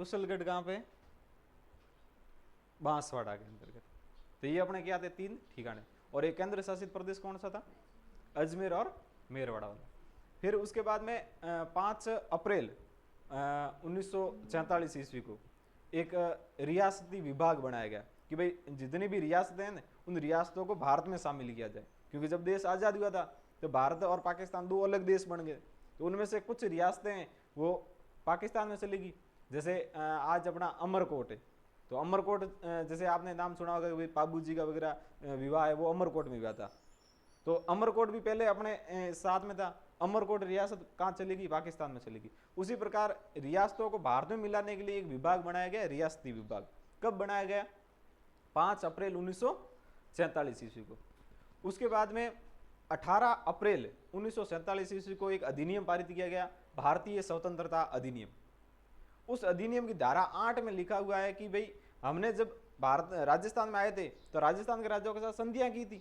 कुशलगढ़ कहाँ पे? बांसवाड़ा के अंतर्गत। तो ये अपने क्या थे? 3 ठिकाने। और एक केंद्र शासित प्रदेश कौन सा था? अजमेर और मेरवाड़ा वाला। फिर उसके बाद में 5 अप्रैल 1947 ईस्वी को एक रियासती विभाग बनाया गया कि भाई जितनी भी रियासतें हैं उन रियासतों को भारत में शामिल किया जाए, क्योंकि जब देश आज़ाद हुआ था तो भारत और पाकिस्तान 2 अलग देश बन गए। तो उनमें से कुछ रियासतें हैं वो पाकिस्तान में चली गई। जैसे आज अपना अमरकोट है, तो अमरकोट जैसे आपने नाम सुना होगा कि पाबू जी का वगैरह विवाह है वो अमरकोट में हुआ था। तो अमरकोट भी पहले अपने साथ में था। अमरकोट रियासत कहाँ चलेगी? पाकिस्तान में चलेगी। उसी प्रकार रियासतों को भारत में मिलाने के लिए एक विभाग बनाया गया, रियासती विभाग। कब बनाया गया? 5 अप्रैल 1947 ईस्वी को। उसके बाद में 18 अप्रैल 1947 ईस्वी को एक अधिनियम पारित किया गया, भारतीय स्वतंत्रता अधिनियम। उस अधिनियम की धारा 8 में लिखा हुआ है कि भाई हमने जब भारत राजस्थान में आए थे तो राजस्थान के राज्यों के साथ संधियां की थी।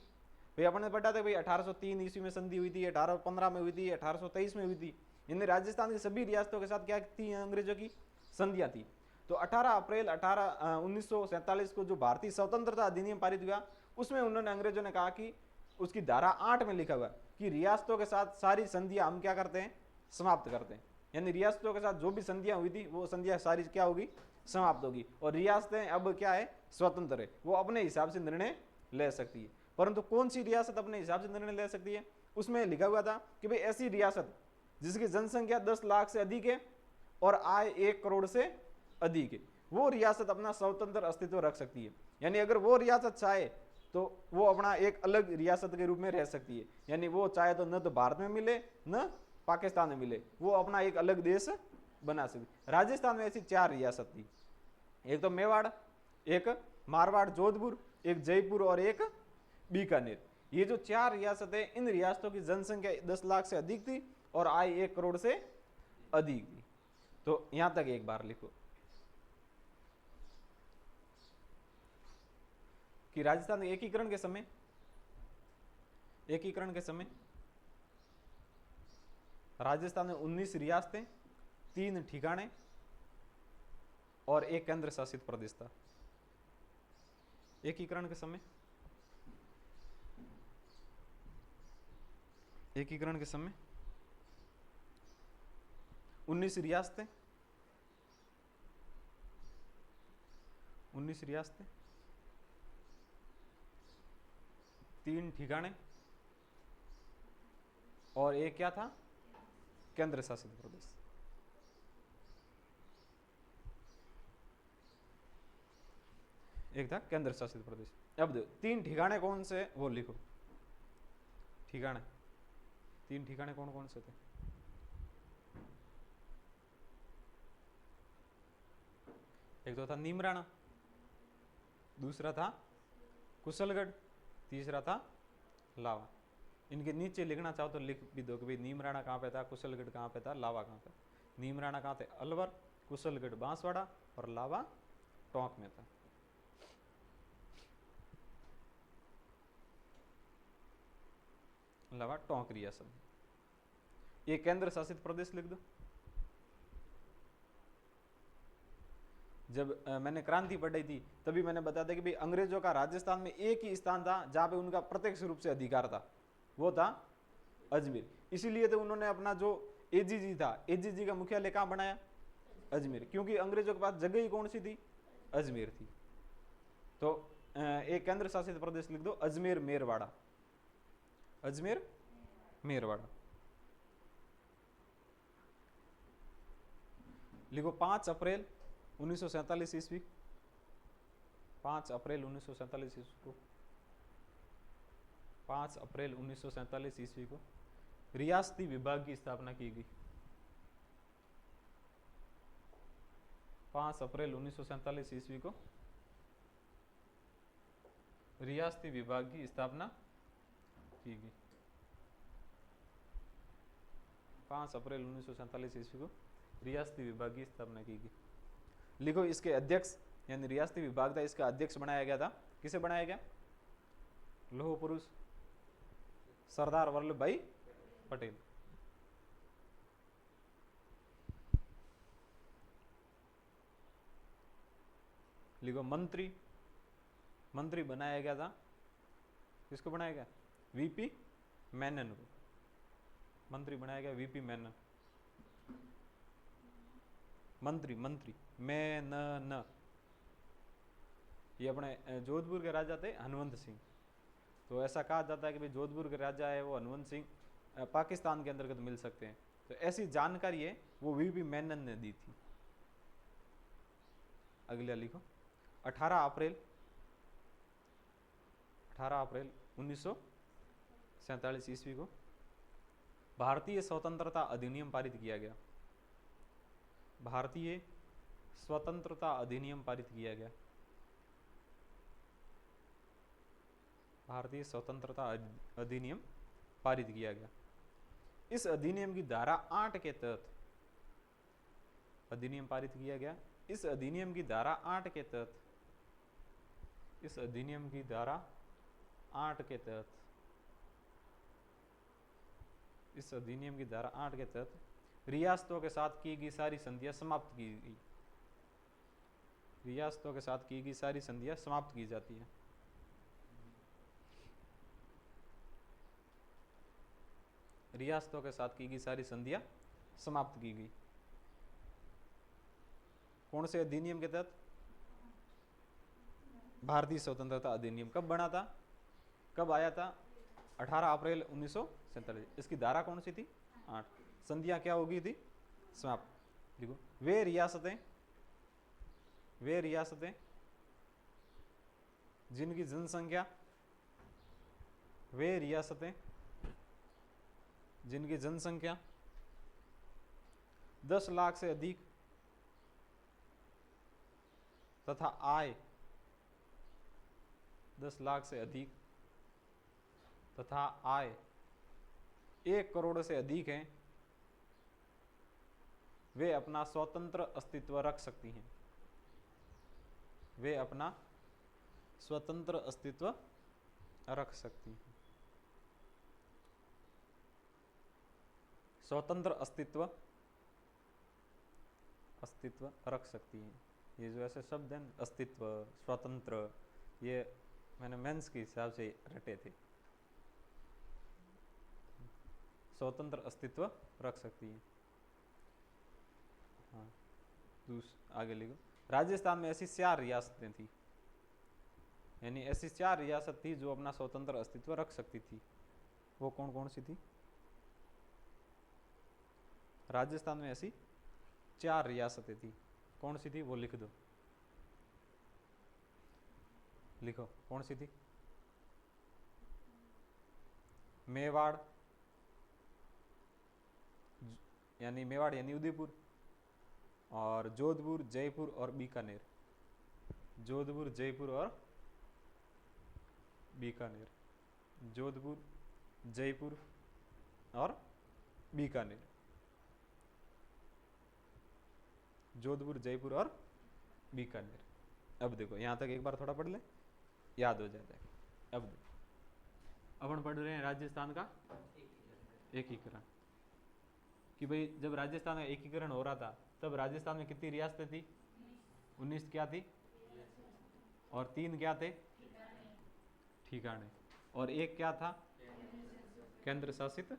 भाई अपने पढ़ा था भाई 1803 ईस्वी में संधि हुई थी, 1815 में हुई थी, 1823 में हुई थी। इन राजस्थान की सभी रियासतों के साथ क्या थी? अंग्रेजों की संधियां थी। तो 18 अप्रैल 1947 को जो भारतीय स्वतंत्रता अधिनियम पारित हुआ, उसमें उन्होंने अंग्रेजों ने कहा कि उसकी धारा 8 में लिखा हुआ कि रियासतों के साथ सारी संधियां हम क्या करते हैं? समाप्त करते हैं। यानी रियासतों के साथ जो भी संधियां हुई थी वो संधियां सारी क्या होगी? समाप्त होगी। और रियासतें अब क्या है? स्वतंत्र है, वो अपने हिसाब से निर्णय ले सकती है। परंतु कौन सी रियासत अपने हिसाब से निर्णय ले सकती है? उसमें लिखा हुआ था कि भाई ऐसी रियासत जिसकी जनसंख्या 10 लाख से अधिक है और आय 1 करोड़ से अधिक है, वो रियासत अपना स्वतंत्र अस्तित्व रख सकती है। यानी अगर वो रियासत चाहे तो वो अपना एक अलग रियासत के रूप में रह सकती है। यानी वो चाहे तो न तो भारत में मिले न पाकिस्तान में मिले, वो अपना एक अलग देश बना सकती। राजस्थान में ऐसी 4 रियासत थी, एक तो मेवाड़, एक मारवाड़ जोधपुर, एक जयपुर और एक बीकानेर। ये जो 4 रियासतें, इन रियासतों की जनसंख्या 10 लाख से अधिक थी और आय 1 करोड़ से अधिक थी। तो यहां तक एक बार लिखो कि राजस्थान एकीकरण के समय राजस्थान में 19 रियासतें, 3 ठिकाने और एक केंद्र शासित प्रदेश था। एकीकरण के समय 19 रियासतें, 3 ठिकाने और एक क्या था? केंद्र शासित प्रदेश। एक था केंद्र शासित प्रदेश। अब 3 ठिकाने कौन से वो लिखो। ठिकाने 3 ठिकाने कौन कौन से थे? एक तो था नीमराणा, दूसरा था कुशलगढ़, तीसरा था लावा। इनके नीचे लिखना चाहो तो लिख भी दो कि भाई नीमराणा कहाँ पे था, कुशलगढ़ कहाँ पे था, लावा कहाँ पे। नीमराणा कहाँ थे? अलवर, कुशलगढ़ बांसवाड़ा और लावा टोंक में था। लावा टोंक रियासत। ये केंद्र शासित प्रदेश लिख दो। जब मैंने क्रांति पढ़ी थी तभी मैंने बताया था कि भाई अंग्रेजों का राजस्थान में एक ही स्थान था जहां पे उनका प्रत्यक्ष रूप से अधिकार था, वो था अजमेर। इसीलिए तो उन्होंने अपना जो एजीजी था, एजीजी का मुख्यालय कहां बनाया? अजमेर, क्योंकि अंग्रेजों के पास जगह ही कौन सी थी? अजमेर थी। तो एक केंद्र शासित प्रदेश लिख दो, अजमेर मेरवाड़ा। अजमेर मेरवाड़ा लिखो। 5 अप्रैल 1947 ईस्वी, 5 अप्रैल 1947 ईस्वी को, 5 अप्रैल 1947 ईस्वी को रियासती विभाग की स्थापना की गई। 5 अप्रैल 1947 ईस्वी को रियासती विभाग की स्थापना की गई। 5 अप्रैल 1947 ईस्वी को रियासती विभाग की स्थापना की गई। लिखो इसके अध्यक्ष, यानी रियासती विभाग था, इसका अध्यक्ष बनाया गया था। किसे बनाया गया? लौह पुरुष सरदार वल्लभ भाई पटेल। लिखो मंत्री, मंत्री बनाया गया था, किसको बनाया गया? वीपी मेनन को मंत्री बनाया गया, वीपी मेनन। मंत्री, मंत्री मेनन, ये अपने जोधपुर के राजा थे हनुमंत सिंह। तो ऐसा कहा जाता है कि भाई जोधपुर के राजा है वो हनुमंत सिंह पाकिस्तान के अंतर्गत मिल सकते हैं। तो ऐसी जानकारी है वो वीपी मेनन ने दी थी। अगला लिखो 18 अप्रैल 1947 ईस्वी को भारतीय स्वतंत्रता अधिनियम पारित किया गया। भारतीय स्वतंत्रता अधिनियम पारित किया गया। भारतीय स्वतंत्रता अधिनियम पारित किया गया। इस अधिनियम की धारा 8 के तहत अधिनियम पारित किया गया। इस अधिनियम की धारा 8 के तहत, इस अधिनियम की धारा 8 के तहत, इस अधिनियम की धारा 8 के तहत रियासतों के साथ की गई सारी संधियां समाप्त की गई। रियासतों के साथ की गई सारी संधियां समाप्त की जाती हैं। रियासतों के साथ की गई सारी संधियां समाप्त की गई। कौन से अधिनियम के तहत? भारतीय स्वतंत्रता अधिनियम। कब बना था, कब आया था? 18 अप्रैल 1947। इसकी धारा कौन सी थी? 8। संधियां क्या हो गई थी? समाप्त। देखो वे रियासतें जिनकी जनसंख्या, वे रियासतें जिनकी जनसंख्या 10 लाख से अधिक तथा आय 10 लाख से अधिक तथा आय 1 करोड़ से अधिक हैं, वे अपना स्वतंत्र अस्तित्व रख सकती हैं। वे अपना स्वतंत्र अस्तित्व रख सकती हैं। स्वतंत्र अस्तित्व रख सकती हैं। ये जो ऐसे शब्द हैं, अस्तित्व, स्वतंत्र, ये मैंने मेंस के हिसाब से रटे थे। स्वतंत्र अस्तित्व रख सकती है। हाँ, आगे लिखो। राजस्थान में ऐसी 4 रियासतें थी, यानी ऐसी 4 रियासत थी जो अपना स्वतंत्र अस्तित्व रख सकती थी। वो कौन कौन सी थी? राजस्थान में ऐसी 4 रियासतें थी। कौन सी थी वो लिख दो। लिखो कौन सी थी? मेवाड़, यानी मेवाड़ यानी उदयपुर, और जोधपुर, जयपुर और बीकानेर। जोधपुर, जयपुर और बीकानेर। जोधपुर, जयपुर और बीकानेर। जोधपुर, जयपुर और बीकानेर। अब देखो यहां तक एक बार थोड़ा पढ़ ले, याद हो जाता है। अब देखो अपन पढ़ रहे हैं राजस्थान का एकीकरण, कि भाई जब राजस्थान का एकीकरण हो रहा था तब राजस्थान में कितनी रियासतें थी? 19 क्या थी? और 3 क्या थे? ठिकाने। और 1 क्या था? केंद्र शासित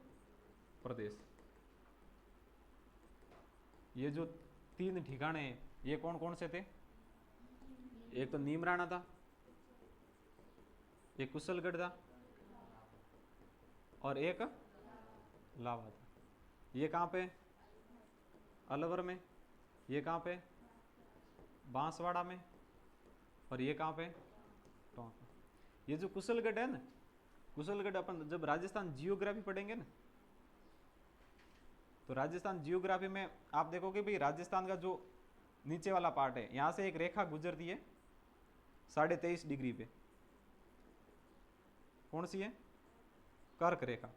प्रदेश। ये जो 3 ठिकाने हैं ये कौन कौन से थे? एक तो नीमराणा था, एक कुशलगढ़ था, और एक लावा था। ये कहाँ पे? अलवर में। ये कहाँ पे? बांसवाड़ा में। और ये कहाँ पे? टोंक। ये जो कुशलगढ़ है ना, कुशलगढ़ अपन जब राजस्थान जियोग्राफी पढ़ेंगे ना, तो राजस्थान जियोग्राफी में आप देखोगे भाई राजस्थान का जो नीचे वाला पार्ट है, यहां से एक रेखा गुजरती है 23.5 डिग्री पे। कौन सी है? कर्क रेखा।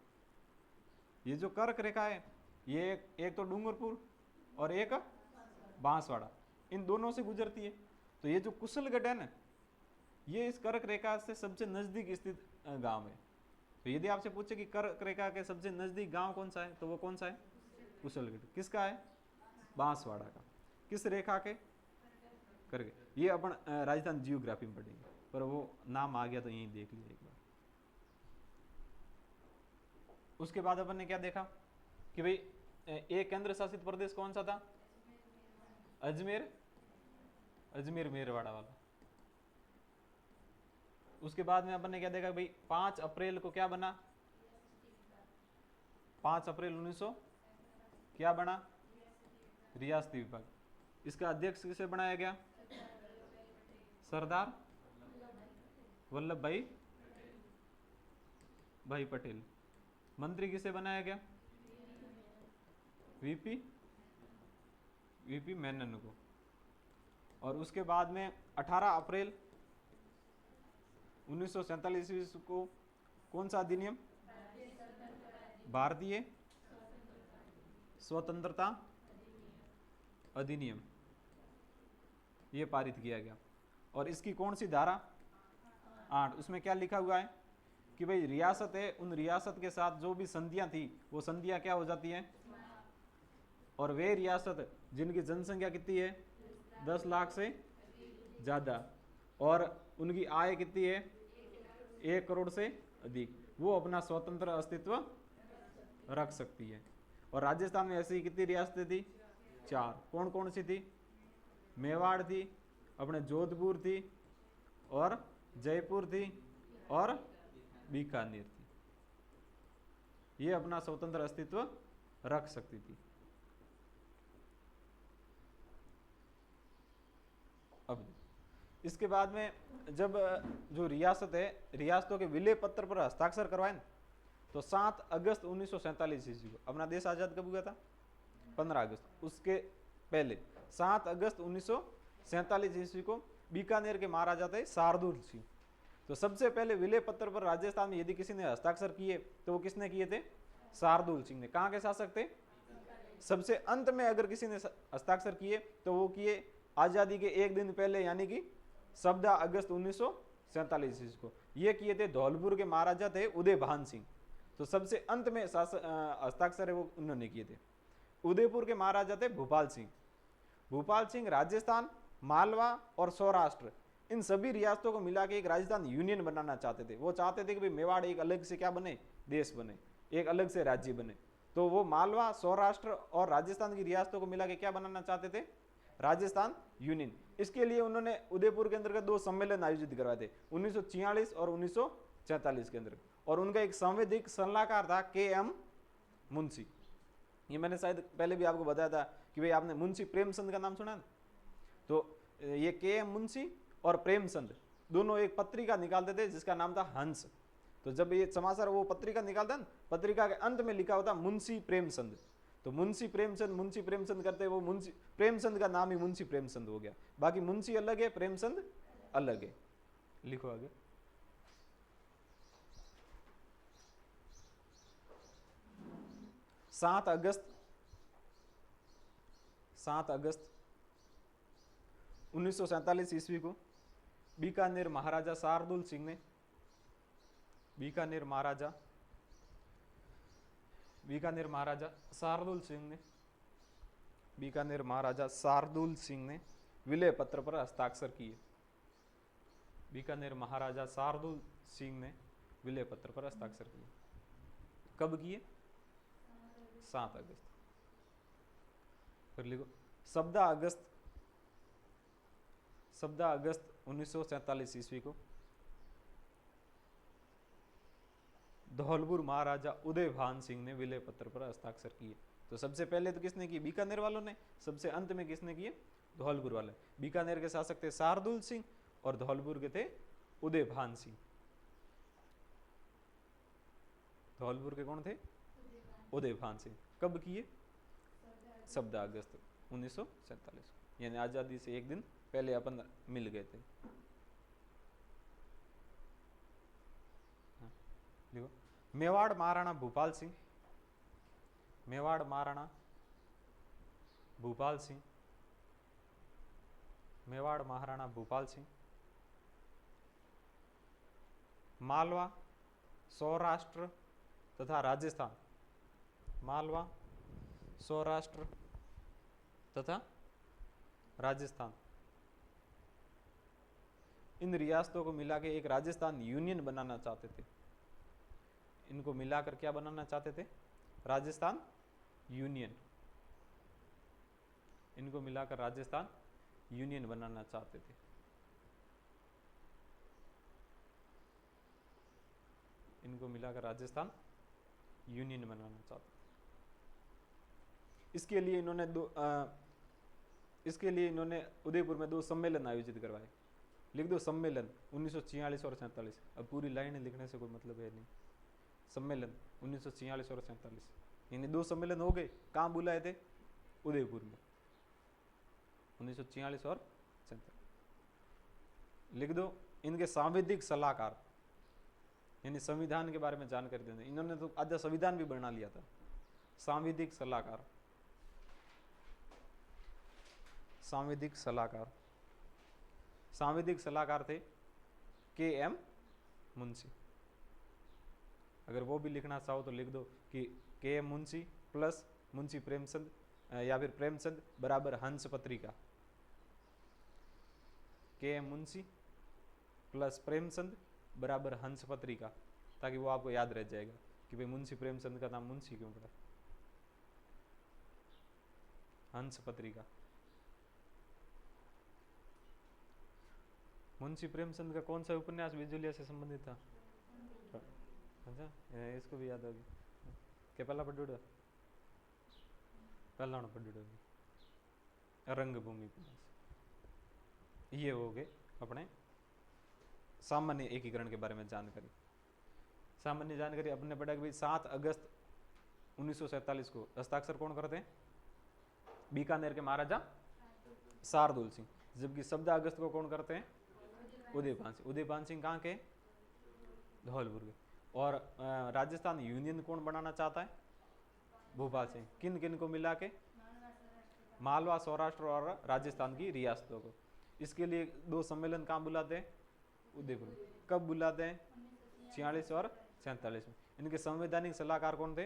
ये जो कर्क रेखा है ये एक तो डूंगरपुर और एक बांसवाड़ा, इन दोनों से गुजरती है। तो ये जो कुशलगढ़ है ना, ये इस कर्क रेखा से सबसे नजदीक स्थित गांव है। तो यदि आपसे पूछे कि कर्क रेखा के सबसे नजदीक गांव कौन सा है, तो वो कौन सा है? कुशलगढ़। किसका है? बांसवाड़ा का। किस रेखा के? कर्क। ये अपन राजस्थान जियोग्राफी में पढ़ेंगे, पर वो नाम आ गया तो यहीं देख लिया एक बार। उसके बाद अपन ने क्या देखा कि भाई एक केंद्र शासित प्रदेश कौन सा था? अजमेर, अजमेर मेरवाड़ा वाला। उसके बाद में अपन ने क्या देखा भाई 5 अप्रैल को क्या बना? 5 अप्रैल 1900 क्या बना? रियासती विभाग। इसका अध्यक्ष किसे बनाया गया? सरदार वल्लभ भाई पटेल। मंत्री किसे बनाया गया? वीपी मेनन को। और उसके बाद में 18 अप्रैल 1947 ईस्वी को कौन सा अधिनियम? भारतीय स्वतंत्रता अधिनियम, ये पारित किया गया। और इसकी कौन सी धारा? 8। उसमें क्या लिखा हुआ है कि भाई रियासत है, उन रियासत के साथ जो भी संधियां थी वो संधियां क्या हो जाती हैं? और वे रियासत जिनकी जनसंख्या कितनी है? 10 लाख से ज्यादा, और उनकी आय कितनी है? 1 करोड़ से अधिक, वो अपना स्वतंत्र अस्तित्व रख सकती है। और राजस्थान में ऐसी कितनी रियासतें थी? 4। कौन कौन सी थी? मेवाड़ थी, अपने जोधपुर थी, और जयपुर थी, और बीकानेर थी। ये अपना स्वतंत्र अस्तित्व रख सकती थी। अब इसके बाद में जब जो रियासत है, रियासतों के विलय पत्र पर हस्ताक्षर करवाए तो 7 अगस्त 1947 ईस्वी को अपना देश आजाद कब हुआ था? 15 अगस्त। उसके पहले 7 अगस्त 1947 ईस्वी को बीकानेर के महाराजा थे शार्दुल सिंह। तो सबसे पहले विलय पत्र पर राजस्थान में यदि किसी ने हस्ताक्षर किए तो वो किसने किए थे? शार्दुल सिंह ने। कहाँ के शासक थे? सबसे अंत में अगर किसी ने हस्ताक्षर किए तो वो किए आजादी के एक दिन पहले, यानी कि 17 अगस्त 1947 ईस्वी को। ये किए थे धौलपुर के महाराजा थे उदयभान सिंह। तो सबसे अंत में हस्ताक्षर है वो उन्होंने किए थे। उदयपुर के महाराजा थे भूपाल सिंह। भूपाल सिंह राजस्थान, मालवा और सौराष्ट्र, इन सभी रियासतों को मिला के एक राजस्थान यूनियन बनाना चाहते थे। वो चाहते थे कि भाई मेवाड़ एक अलग से क्या बने? देश बने, एक अलग से राज्य बने। तो वो मालवा, सौराष्ट्र और राजस्थान की रियासतों को मिला के क्या बनाना चाहते थे? राजस्थान यूनियन। इसके लिए उन्होंने उदयपुर के अंतर्गत 2 सम्मेलन आयोजित करवाए थे, 1946 और 1947 के अंदर। और उनका एक संवैधानिक सलाहकार था KM मुंशी। ये मैंने शायद पहले भी आपको बताया था कि भाई आपने मुंशी प्रेमचंद का नाम सुना ना? तो ये KM मुंशी और प्रेमचंद दोनों एक पत्रिका निकालते थे जिसका नाम था हंस। तो जब ये समाचार वो पत्रिका निकालता ना, पत्रिका के अंत में लिखा होता मुंशी प्रेमचंद। तो मुंशी प्रेमचंद करते वो मुंशी प्रेमचंद का नाम ही मुंशी प्रेमचंद हो गया। बाकी मुंशी अलग है, प्रेमचंद अलग है। लिखो आगे। 7 अगस्त 1947 ईस्वी को बीकानेर महाराजा शार्दुल सिंह ने विलय पत्र पर हस्ताक्षर किए। बीकानेर महाराजा शार्दुल सिंह ने विलय पत्र पर हस्ताक्षर किए। कब किए? 7 अगस्त। फिर लिखो 17 अगस्त 1947 ईस्वी को धौलपुर महाराजा उदयभान सिंह ने विलय पत्र पर हस्ताक्षर किए। तो सबसे पहले तो किसने किए? बीकानेर वालों ने। सबसे अंत में किसने किए? धौलपुर वाले। बीकानेर के शासक थे शार्दुल सिंह और धौलपुर के थे उदयभान सिंह। धौलपुर के कौन थे? उदयभान सिंह। कब किए? 17 अगस्त 1947, यानी आजादी से एक दिन पहले अपन मिल गए थे। देखो मेवाड़ महाराणा भूपाल सिंह, मालवा, सौराष्ट्र तथा राजस्थान इन रियासतों को मिला के एक राजस्थान यूनियन बनाना चाहते थे। इनको मिलाकर क्या बनाना चाहते थे? राजस्थान यूनियन। इनको मिलाकर राजस्थान यूनियन बनाना चाहते थे। इनको मिलाकर राजस्थान यूनियन बनाना चाहते थे। इसके लिए इन्होंने उदयपुर में 2 सम्मेलन आयोजित करवाए। लिख दो सम्मेलन 1946 और 47। अब पूरी लाइन लिखने से कोई मतलब है नहीं। सम्मेलन 1946 और 47, यानी 2 सम्मेलन हो गए। कहाँ बुलाए थे? उदयपुर में, 1946 और 47। लिख दो इनके सांविधिक सलाहकार, यानी संविधान के बारे में जानकारी देने। इन्होंने तो आधा संविधान भी बना लिया था। सांविधिक सलाहकार, सांविधिक सलाहकार, सांविधिक सलाहकार थे के.एम. मुंशी। अगर वो भी लिखना चाहो तो लिख दो कि के.एम. मुंशी प्लस मुंशी प्रेमचंद या फिर प्रेमचंद बराबर हंस पत्रिका। के.एम. मुंशी प्लस प्रेमचंद बराबर हंस पत्रिका, ताकि वो आपको याद रह जाएगा कि भाई मुंशी प्रेमचंद का नाम मुंशी क्यों पड़ा। हंस पत्रिका। मुंशी प्रेमचंद का कौन सा उपन्यास बिजुलिया से संबंधित था? अच्छा, इसको भी याद होगी। क्या पहला पढ़ो? पहला पढ़ो रंगभूमि उपन्यास। ये हो गए अपने सामान्य एकीकरण के बारे में जानकारी। सामान्य जानकारी अपने पढ़ा कि 7 अगस्त 1947 को हस्ताक्षर कौन करते हैं? बीकानेर के महाराजा शार्दुल सिंह। जबकि 14 अगस्त को कौन करते हैं? उदयपान सिंह। उदयपान सिंह कहाँ के? धौलपुर के। और राजस्थान यूनियन कौन बनाना चाहता है? भोपाल सिंह। किन किन को मिला के? मालवा, सौराष्ट्र और राजस्थान की रियासतों को। इसके लिए 2 सम्मेलन कहाँ बुलाते हैं? उदयपुर में। कब बुलाते हैं? 46 और 47 में। इनके संवैधानिक सलाहकार कौन थे?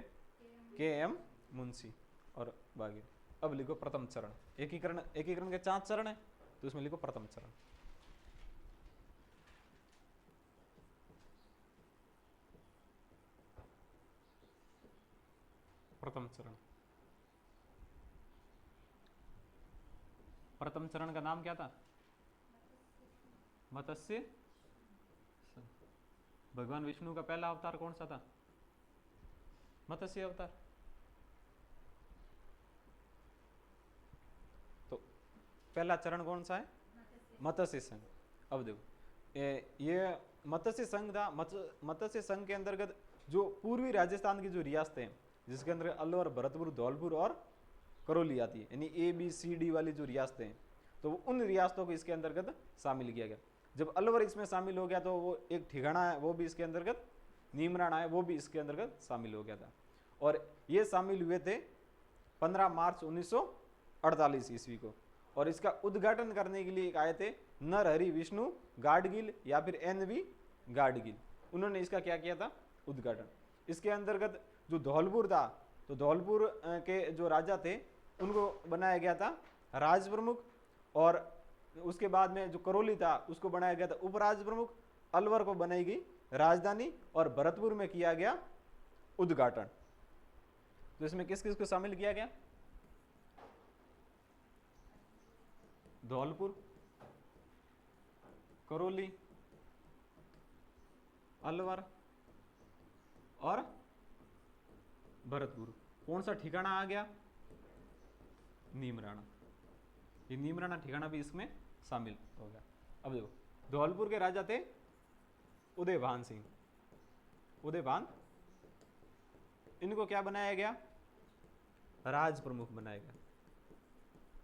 के.एम. मुंशी और बागी। अब लिखो प्रथम चरण। एकीकरण के 4 चरण है, तो उसमें लिखो प्रथम चरण। प्रथम चरण। प्रथम चरण का नाम क्या था? मत्स्य। भगवान विष्णु का पहला अवतार कौन सा था? मत्स्य अवतार। तो पहला चरण कौन सा है? मत्स्य संघ। अब देखो ये मत्स्य संघ था। मत्स्य संघ के अंतर्गत जो पूर्वी राजस्थान की जो रियासतें हैं, जिसके अंदर अलवर, भरतपुर, धौलपुर और करौली आती है, यानी ABCD वाली जो रियासतें हैं, तो उन रियासतों को इसके अंतर्गत शामिल किया गया। जब अलवर इसमें शामिल हो गया तो वो एक ठिकाना है, वो भी इसके अंतर्गत, नीमराणा है, वो भी इसके अंतर्गत शामिल हो गया था। और ये शामिल हुए थे 15 मार्च 1948 ईस्वी को। और इसका उद्घाटन करने के लिए आए थे नरहरि विष्णु गाडगिल या फिर NV गाडगिल। उन्होंने इसका क्या किया था? उद्घाटन। इसके अंतर्गत जो धौलपुर था, तो धौलपुर के जो राजा थे उनको बनाया गया था राज प्रमुख, और उसके बाद में जो करौली था उसको बनाया गया था उपराज प्रमुख, अलवर को बनाई गई राजधानी, और भरतपुर में किया गया उद्घाटन। तो इसमें किस किस को शामिल किया गया? धौलपुर, करौली, अलवर और भरतपुर। कौन सा ठिकाना आ गया? नीमराणा। ये नीमराणा ठिकाना भी इसमें शामिल हो गया। अब देखो धौलपुर के राजा थे उदयभान सिंह। उदयभान, इनको क्या बनाया गया? राज प्रमुख बनाया गया।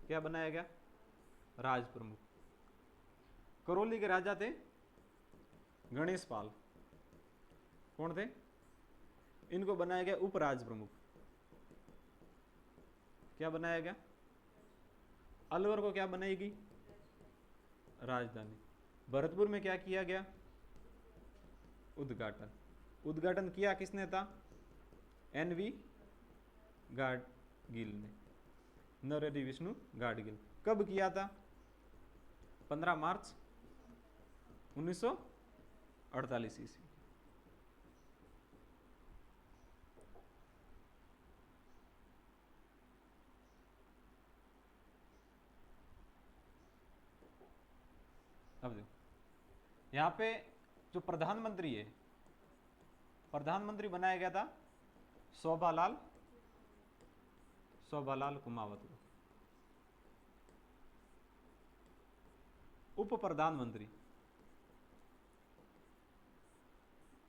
क्या बनाया गया? राज प्रमुख। करौली के राजा थे गणेश पाल। कौन थे? इनको बनाया गया उपराज प्रमुख। क्या बनाया गया? अलवर को क्या बनाएगी? राजधानी। भरतपुर में क्या किया गया? उद्घाटन। उद्घाटन किया किसने था? NV गाडगिल ने, नरहरि विष्णु गाडगिल। कब किया था? 15 मार्च 1948 ईस्वी। अब देखो यहाँ पे जो प्रधानमंत्री है, प्रधानमंत्री बनाया गया था शोभालाल कुमावत को। उप प्रधानमंत्री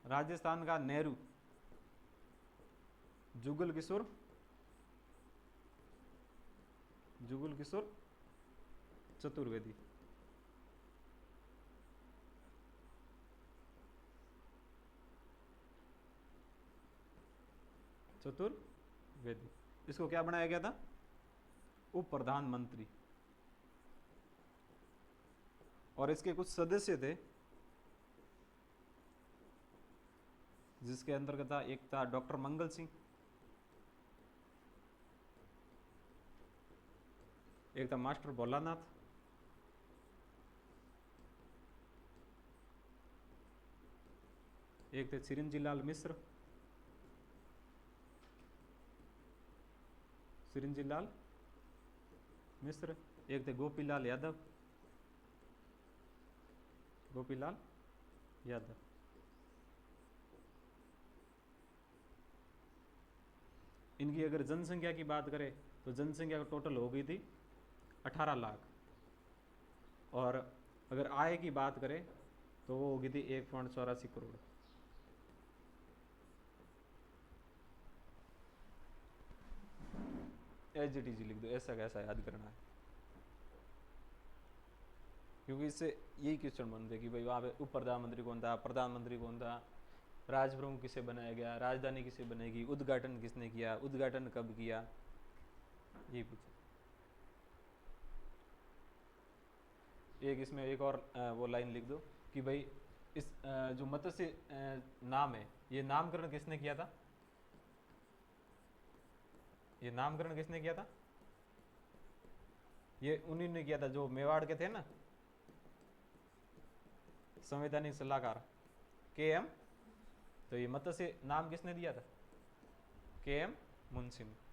राजस्थान का नेहरू जुगल किशोर चतुर्वेदी। चतुर्वेदी इसको क्या बनाया गया था? उप प्रधानमंत्री। और इसके कुछ सदस्य थे जिसके अंतर्गत था, एक था डॉक्टर मंगल सिंह, एक था मास्टर भोलानाथ, एक थे चिरंजीलाल मिश्र, एक थे गोपीलाल यादव, इनकी अगर जनसंख्या की बात करें तो जनसंख्या टोटल हो गई थी 18 लाख, और अगर आय की बात करें तो वो हो गई थी 1.84 करोड़। एचजीटीजी लिख दो, ऐसा कैसा याद करना है, क्योंकि इससे यही क्वेश्चन बनते कि भाई वहाँ पे उप प्रधानमंत्री कौन था, प्रधानमंत्री कौन था, राजप्रमुख किसे बनाया गया, राजधानी किसे बनेगी, उद्घाटन किसने किया, उद्घाटन कब किया, यही पूछा। एक इसमें एक और वो लाइन लिख दो कि भाई इस जो मत्स्य नाम है, ये नामकरण किसने किया था? ये नामकरण किसने किया था? ये उन्हीं ने किया था जो मेवाड़ के थे ना, संवैधानिक सलाहकार KM। तो ये मत्स्य नाम किसने दिया था? KM मुंशी ने।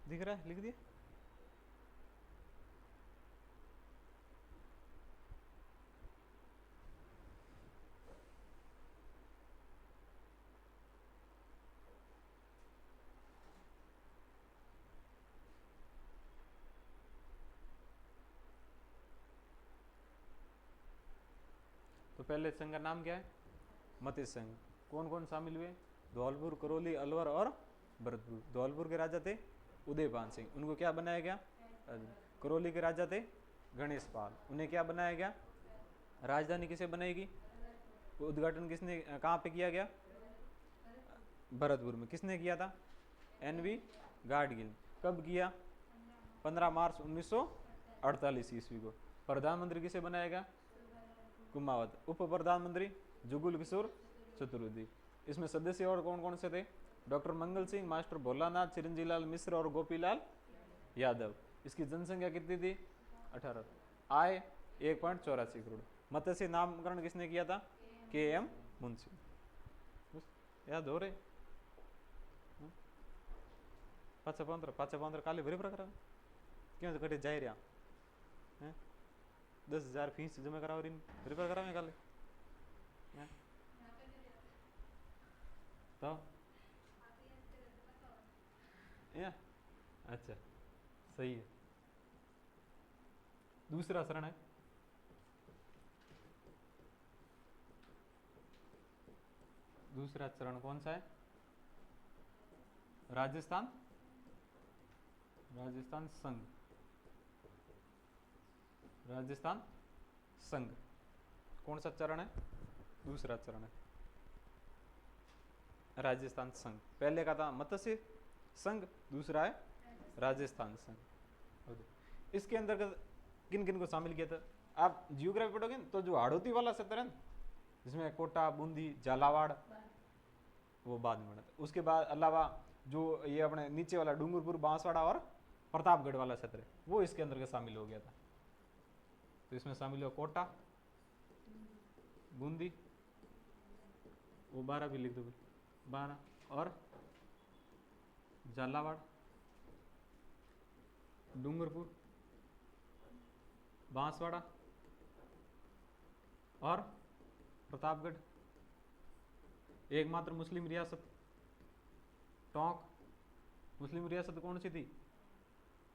दिख रहा है? लिख दिया। तो पहले संघ का नाम क्या है? मत्स्य संघ। कौन कौन शामिल हुए? धौलपुर, करौली, अलवर और भरतपुर। धौलपुर के राजा थे उदयपान सिंह, उनको क्या बनाया गया? करौली के राजा थे गणेश पाल, उन्हें क्या बनाया गया? राजधानी किसे बनेगी? उद्घाटन किसने कहाँ पे किया गया? भरतपुर में। किसने किया था? NV गाडगिल। कब किया? 15 मार्च 1948 ईस्वी को। प्रधानमंत्री किसे बनाया गया? कुमावत। उप प्रधानमंत्री जुगल किशोर चतुर्वेदी। इसमें सदस्य और कौन कौन से थे? डॉक्टर मंगल सिंह, मास्टर भोलानाथ, चिरंजीलाल मिश्र और गोपीलाल यादव। इसकी जनसंख्या कितनी थी? 18। आय 1.84 करोड़। मत्स्य नामकरण किसने किया था? KM मुंशी। याद हो रहे? पाचा पंद्रह काले भरे प्रकार क्यों कटे जाए रहा है? 10,000 फीस जमा कराओ, रिपेयर करावे काले तो या अच्छा सही है। दूसरा शरण है दूसरा चरण कौन सा है? राजस्थान राजस्थान संघ, राजस्थान संघ कौन सा चरण है? दूसरा चरण है राजस्थान संघ। पहले का था मत्स्य संघ, दूसरा है राजस्थान संघ। इसके अंतर्गत किन किन को शामिल किया था? आप जियोग्राफी पढ़ोगे तो जो हाड़ौती वाला क्षेत्र है जिसमें कोटा, बूंदी, झालावाड़, वो बाद में बना था। उसके बाद अलावा जो ये अपने नीचे वाला डूंगरपुर, बांसवाड़ा और प्रतापगढ़ वाला क्षेत्र है वो इसके अंतर्गत शामिल हो गया था। तो इसमें शामिल हुआ कोटा, बूंदी, वो 12 भी लिख दो, 12, और झालावाड़, डूंगरपुर, बांसवाड़ा और प्रतापगढ़। एकमात्र मुस्लिम रियासत टोंक। मुस्लिम रियासत कौन सी थी?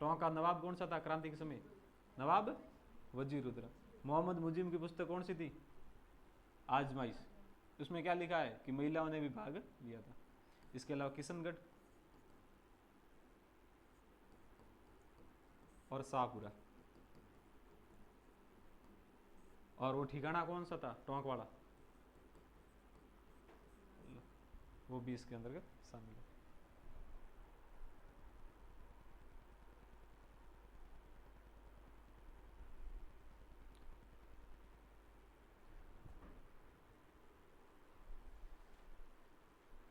टोंक का नवाब कौन सा था क्रांति के समय? नवाब वजीरुद्दौला। मोहम्मद मुजिम की पुस्तक कौन सी थी? आजमाइश। उसमें क्या लिखा है कि महिलाओं ने भी भाग लिया था। इसके अलावा किशनगढ़ और शाहपुरा, और वो ठिकाना कौन सा था टोंक वाला, वो भी इसके अंतर्गत शामिल है।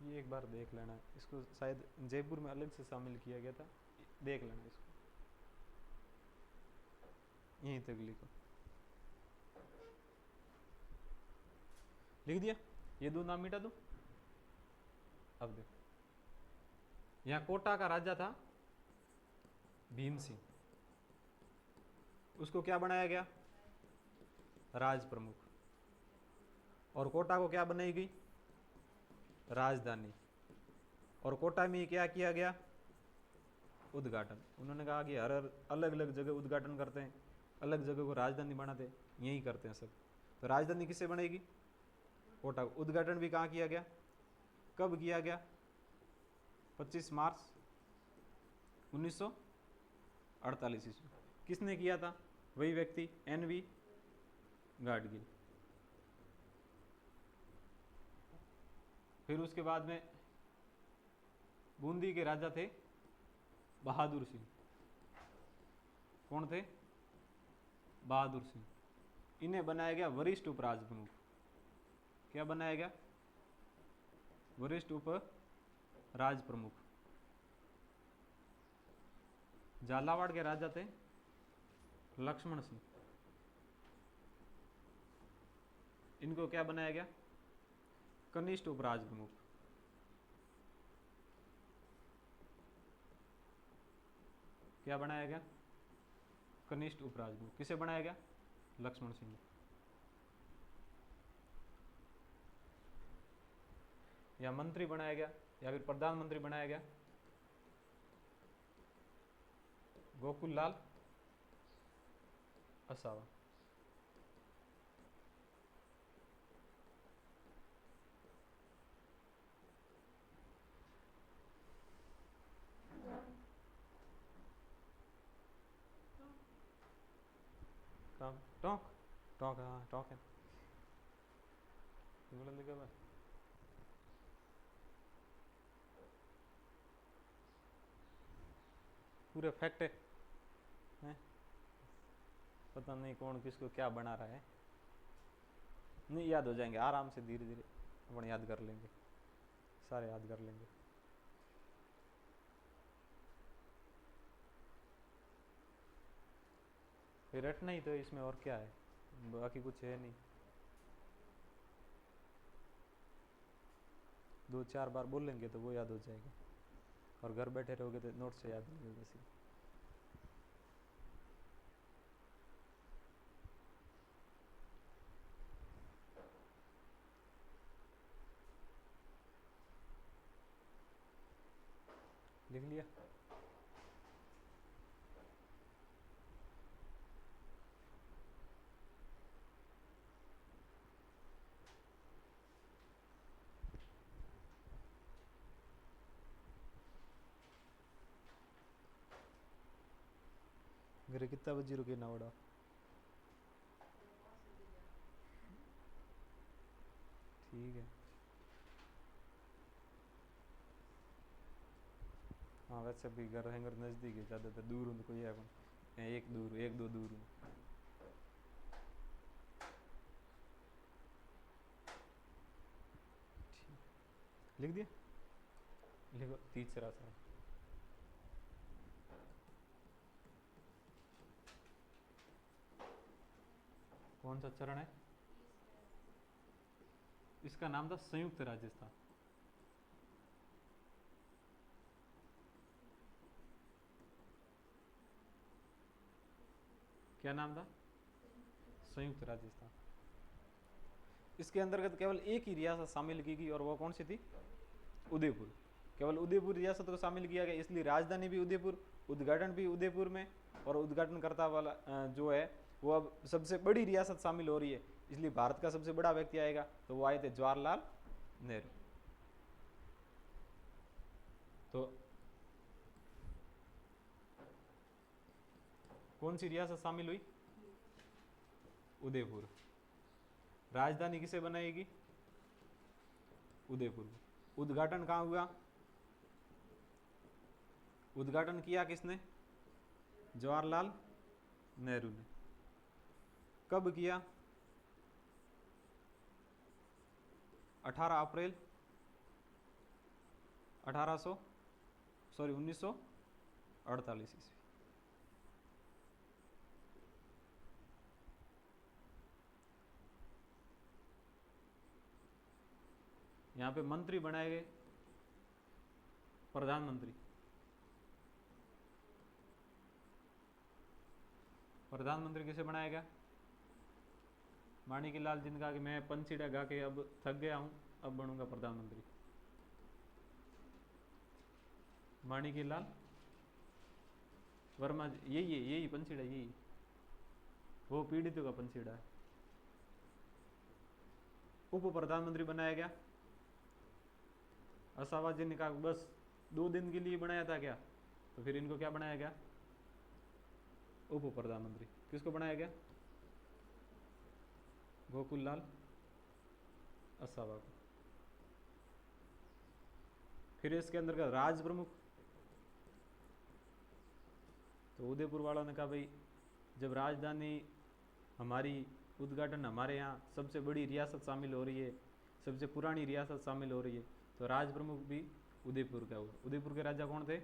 ये एक बार देख लेना, इसको शायद जयपुर में अलग से शामिल किया गया था, देख लेना इसको, यहीं तक लिखो। लिख दिया? ये दो नाम मिटा दो। अब देखो, यहां कोटा का राजा था भीम सिंह, उसको क्या बनाया गया? राज प्रमुख। और कोटा को क्या बनाई गई? राजधानी। और कोटा में क्या किया गया? उद्घाटन। उन्होंने कहा कि हर अलग अलग जगह उद्घाटन करते हैं, अलग जगह को राजधानी बनाते हैं, यही करते हैं सब। तो राजधानी किससे बनेगी? कोटा। उद्घाटन भी कहाँ किया गया? कब किया गया? 25 मार्च 1948 ईस्वी। किसने किया था? वही व्यक्ति NV गाडगिल। फिर उसके बाद में बूंदी के राजा थे बहादुर सिंह। कौन थे? बहादुर सिंह। इन्हें बनाया गया वरिष्ठ उप राज प्रमुख। क्या बनाया गया? वरिष्ठ उप राज प्रमुख। झालावाड़ के राजा थे लक्ष्मण सिंह। इनको क्या बनाया गया? कनिष्ठ उप राज प्रमुख। क्या बनाया गया? कनिष्ठ उप राज प्रमुख। किसे बनाया गया? लक्ष्मण सिंह। या मंत्री बनाया गया या फिर प्रधानमंत्री बनाया गया? गोकुल लाल असावा। टोंक टोंक, हाँ टोंक है। पूरे फैक्ट है? पता नहीं कौन किसको क्या बना रहा है। नहीं, याद हो जाएंगे आराम से, धीरे धीरे अपन याद कर लेंगे, सारे याद कर लेंगे। फिर रटना ही तो इसमें, और क्या है, बाकी कुछ है नहीं। 2-4 बार बोलेंगे तो वो याद हो जाएगा, और घर बैठे रहोगे तो नोट से याद नहीं होगा। लिख लिया? घरे कितना बजे रुके नावड़ा? ठीक है। हाँ वैसे भी घर हैंगर नज़दीक है, ज़्यादातर दूर हूँ तो कोई है कौन, एक दूर एक दो दूर हूँ। लिख दिया, लिखो तीसरा सा। कौन सा चरण है? इसका नाम था संयुक्त राजस्थान। क्या नाम था? संयुक्त राजस्थान। इसके अंतर्गत केवल एक ही रियासत शामिल की गई और वो कौन सी थी? उदयपुर। केवल उदयपुर रियासत को शामिल किया गया, इसलिए राजधानी भी उदयपुर, उद्घाटन भी उदयपुर में, और उद्घाटनकर्ता वाला जो है वो अब सबसे बड़ी रियासत शामिल हो रही है, इसलिए भारत का सबसे बड़ा व्यक्ति आएगा, तो वो आए थे जवाहरलाल नेहरू। तो कौन सी रियासत शामिल हुई? उदयपुर। राजधानी किसे बनाएगी? उदयपुर। उद्घाटन कहाँ हुआ? उद्घाटन किया किसने? जवाहरलाल नेहरू ने। कब किया? 18 अप्रैल 1948 ईस्वी। यहाँ पे मंत्री बनाए गए प्रधानमंत्री। प्रधानमंत्री किसे बनाया गया? माणिक्य लाल जिनका कि मैं पंचीड़ा गा के अब थक गया हूं, अब बनूंगा प्रधानमंत्री। माणिक्य लाल वर्मा, यही पंचीड़ा, यही वो पीड़ितों का पंचीड़ा है। उप प्रधानमंत्री बनाया गया असावा जी ने कहा बस 2 दिन के लिए बनाया था क्या, तो फिर इनको क्या बनाया गया? उप प्रधानमंत्री। किसको बनाया गया? गोकुल लाल असावा को। फिर इसके अंदर का राज प्रमुख, तो उदयपुर वालों ने कहा भाई जब राजधानी हमारी, उद्घाटन हमारे यहाँ सबसे बड़ी रियासत शामिल हो रही है, सबसे पुरानी रियासत शामिल हो रही है, तो राज प्रमुख भी उदयपुर का हुआ। उदयपुर के राजा कौन थे?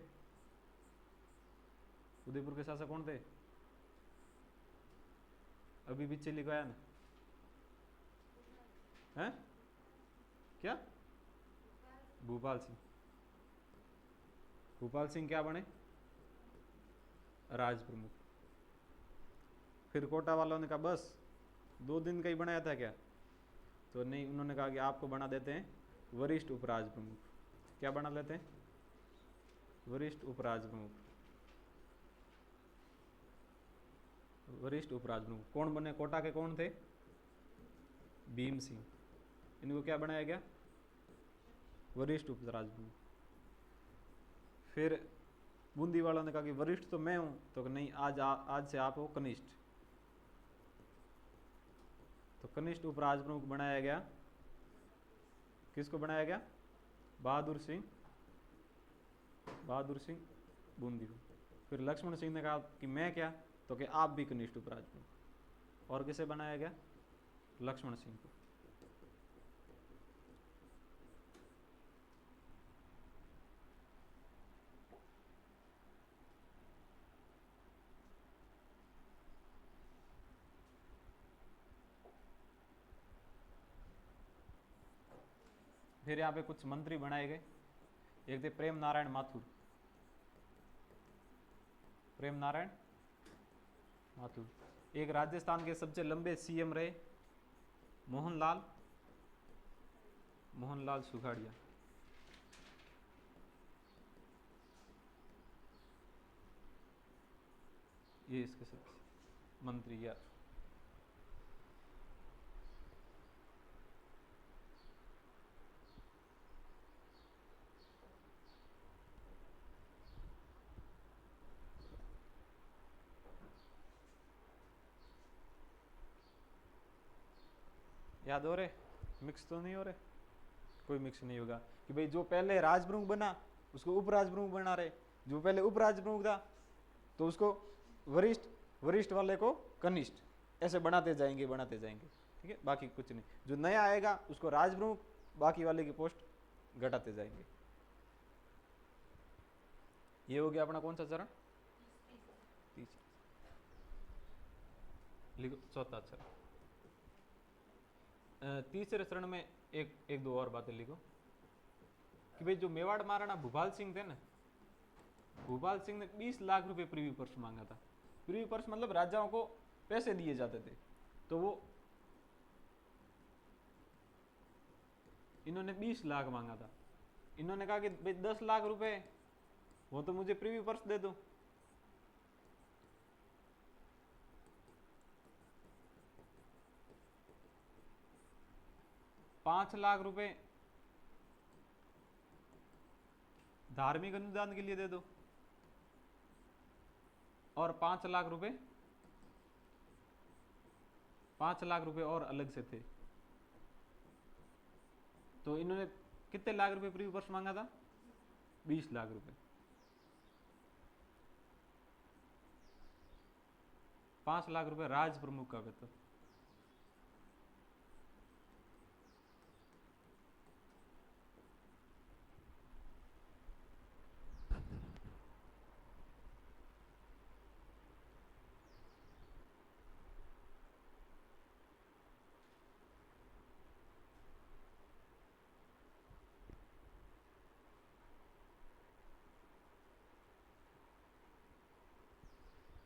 उदयपुर के शासक कौन थे? अभी पीछे लिखवाया ना है? क्या? भूपाल सिंह। भूपाल सिंह क्या बने? राज प्रमुख। फिर कोटा वालों ने कहा बस 2 दिन का ही बनाया था क्या, तो नहीं, उन्होंने कहा कि आपको बना देते हैं वरिष्ठ उपराज प्रमुख। क्या बना लेते हैं? वरिष्ठ उपराज प्रमुख। वरिष्ठ उपराज प्रमुख कौन बने? कोटा के कौन थे? भीम सिंह। इनको क्या बनाया गया? वरिष्ठ उपराज प्रमुख। फिर बूंदी वालों ने कहा कि वरिष्ठ तो मैं हूं, तो नहीं, आज से आप हो कनिष्ठ, तो कनिष्ठ उपराज प्रमुख बनाया गया। किसको बनाया गया? बहादुर सिंह बूंदी को। फिर लक्ष्मण सिंह ने कहा कि मैं क्या, तो कि आप भी कनिष्ठ उपराज प्रमुख। और किसे बनाया गया? लक्ष्मण सिंह को। फिर यहाँ पे कुछ मंत्री बनाए गए। एक थे प्रेम नारायण माथुर। प्रेम नारायण माथुर। एक राजस्थान के सबसे लंबे सीएम रहे मोहनलाल सुखाड़िया। ये इसके सबसे मंत्री या याद हो रहे? मिक्स तो नहीं हो रहे? कोई मिक्स नहीं होगा कि भाई जो पहले राजप्रमुख बना उसको उपराज प्रमुख बना रहे, जो पहले उपराज प्रमुख था तो उसको वरिष्ठ, वरिष्ठ वाले को कनिष्ठ, ऐसे बनाते जाएंगे बनाते जाएंगे। ठीक है, बाकी कुछ नहीं। जो नया आएगा उसको राज प्रमुख, बाकी वाले की पोस्ट घटाते जाएंगे। ये हो गया अपना कौन सा चरण? तीसरा। लिखो चौथा चरण। तीसरे चरण में एक दो और बातें लिखो कि भाई जो मेवाड़ महाराणा भूपाल सिंह थे ना, भूपाल सिंह ने 20 लाख रुपए प्रीवी पर्स मांगा था। प्रीवी पर्स मतलब राजाओं को पैसे दिए जाते थे, तो वो इन्होंने 20 लाख मांगा था। इन्होंने कहा कि भाई 10 लाख रुपए वो तो मुझे प्रीवी पर्स दे दो। ₹5 लाख धार्मिक अनुदान के लिए दे दो और 5 लाख रुपए और अलग से थे। तो इन्होंने कितने लाख रुपए प्रीवी पर्स मांगा था? 20 लाख रुपए। 5 लाख रुपए राज प्रमुख का वेतन।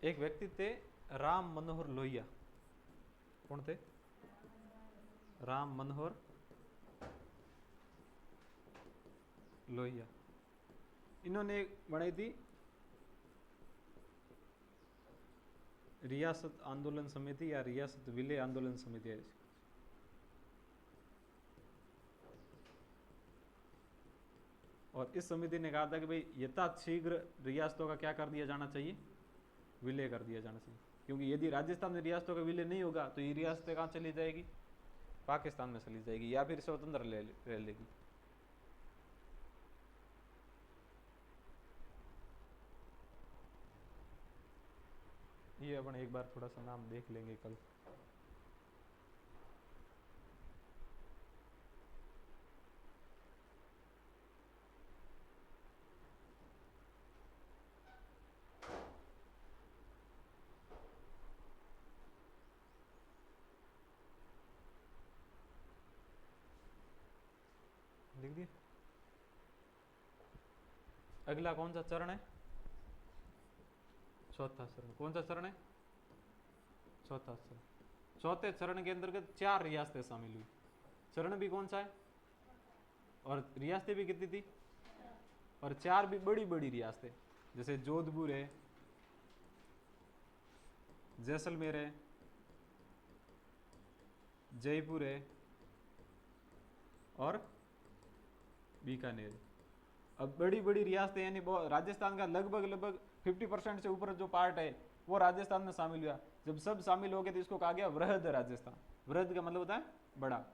एक व्यक्ति थे राम मनोहर लोहिया। कौन थे? राम मनोहर लोहिया। इन्होंने बनाई थी रियासत आंदोलन समिति या रियासत विलय आंदोलन समिति है। और इस समिति ने कहा था कि भाई यथाशीघ्र रियासतों का क्या कर दिया जाना चाहिए? विलय कर दिया जाना चाहिए, क्योंकि यदि राजस्थान में रियासतों का विलय नहीं होगा तो ये रियासतें कहाँ चली जाएगी? पाकिस्तान में चली जाएगी या फिर स्वतंत्र रह लेगी। ये अपन एक बार थोड़ा सा नाम देख लेंगे कल। लिख दिए। अगला कौन सा चरण है? चौथा चरण। कौन सा चरण है? चौथा चरण। चौथे चरण के अंतर्गत 4 रियासतें शामिल हुई। चरण भी कौन सा है और रियासतें भी कितनी थी? और 4 भी बड़ी बड़ी रियासतें, जैसे जोधपुर है, जैसलमेर है, जयपुर है और बीकानेर। अब बड़ी बड़ी रियासतें यानी राजस्थान का लगभग 50% से ऊपर जो पार्ट है वो राजस्थान में शामिल हुआ। जब सब शामिल हो गए तो इसको कहा गया वृहद राजस्थान। वृहद का मतलब होता है बड़ा,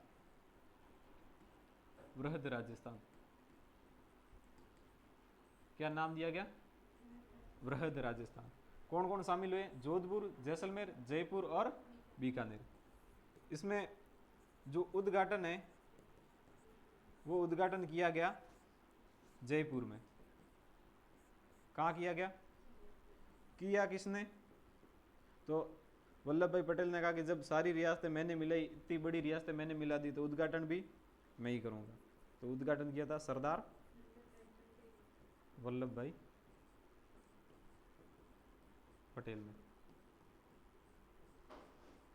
वृहद राजस्थान। क्या नाम दिया गया? वृहद राजस्थान। कौन कौन शामिल हुए? जोधपुर, जैसलमेर, जयपुर और बीकानेर। इसमें जो उद्घाटन है वो उद्घाटन किया गया जयपुर में। कहाँ किया गया? किया किसने? तो वल्लभ भाई पटेल ने कहा कि जब सारी रियासतें मैंने मिलाई, इतनी बड़ी रियासतें मैंने मिला दी, तो उद्घाटन भी मैं ही करूंगा। तो उद्घाटन किया था सरदार वल्लभ भाई पटेल ने।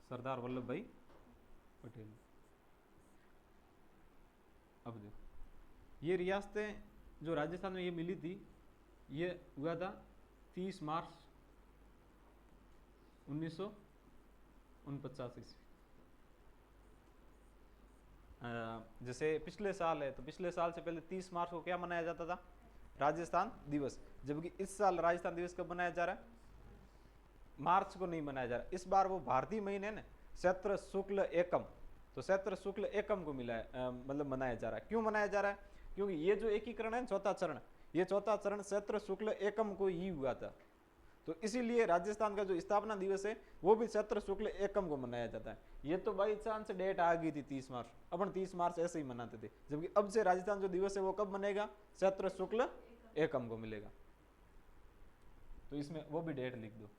सरदार वल्लभ भाई पटेल। अब देखो ये रियासतें जो राजस्थान में ये मिली थी, ये हुआ था 30 मार्च 1949 ईस्वी। जैसे पिछले साल है तो पिछले साल से पहले 30 मार्च को क्या मनाया जाता था? राजस्थान दिवस। जबकि इस साल राजस्थान दिवस कब मनाया जा रहा है? मार्च को नहीं मनाया जा रहा। इस बार वो भारतीय महीने ना चैत्र शुक्ल एकम, तो तो चैत्र शुक्ल एकम को मिला है, मतलब मनाया जा रहा है। क्यों मनाया जा रहा है? क्योंकि ये जो एकीकरण है चौथा चरण, ये चौथा चरण चैत्र शुक्ल एकम को ही हुआ था। तो इसीलिए राजस्थान का जो स्थापना दिवस है वो भी चैत्र शुक्ल एकम को मनाया जाता है। ये तो बाई चांस डेट आ गई थी 30 मार्च, अपन 30 मार्च ऐसे ही मनाते थे, जबकि अब से राजस्थान जो दिवस है वो कब मनेगा? चैत्र शुक्ल एकम को मिलेगा। तो इसमें वो भी डेट लिख दो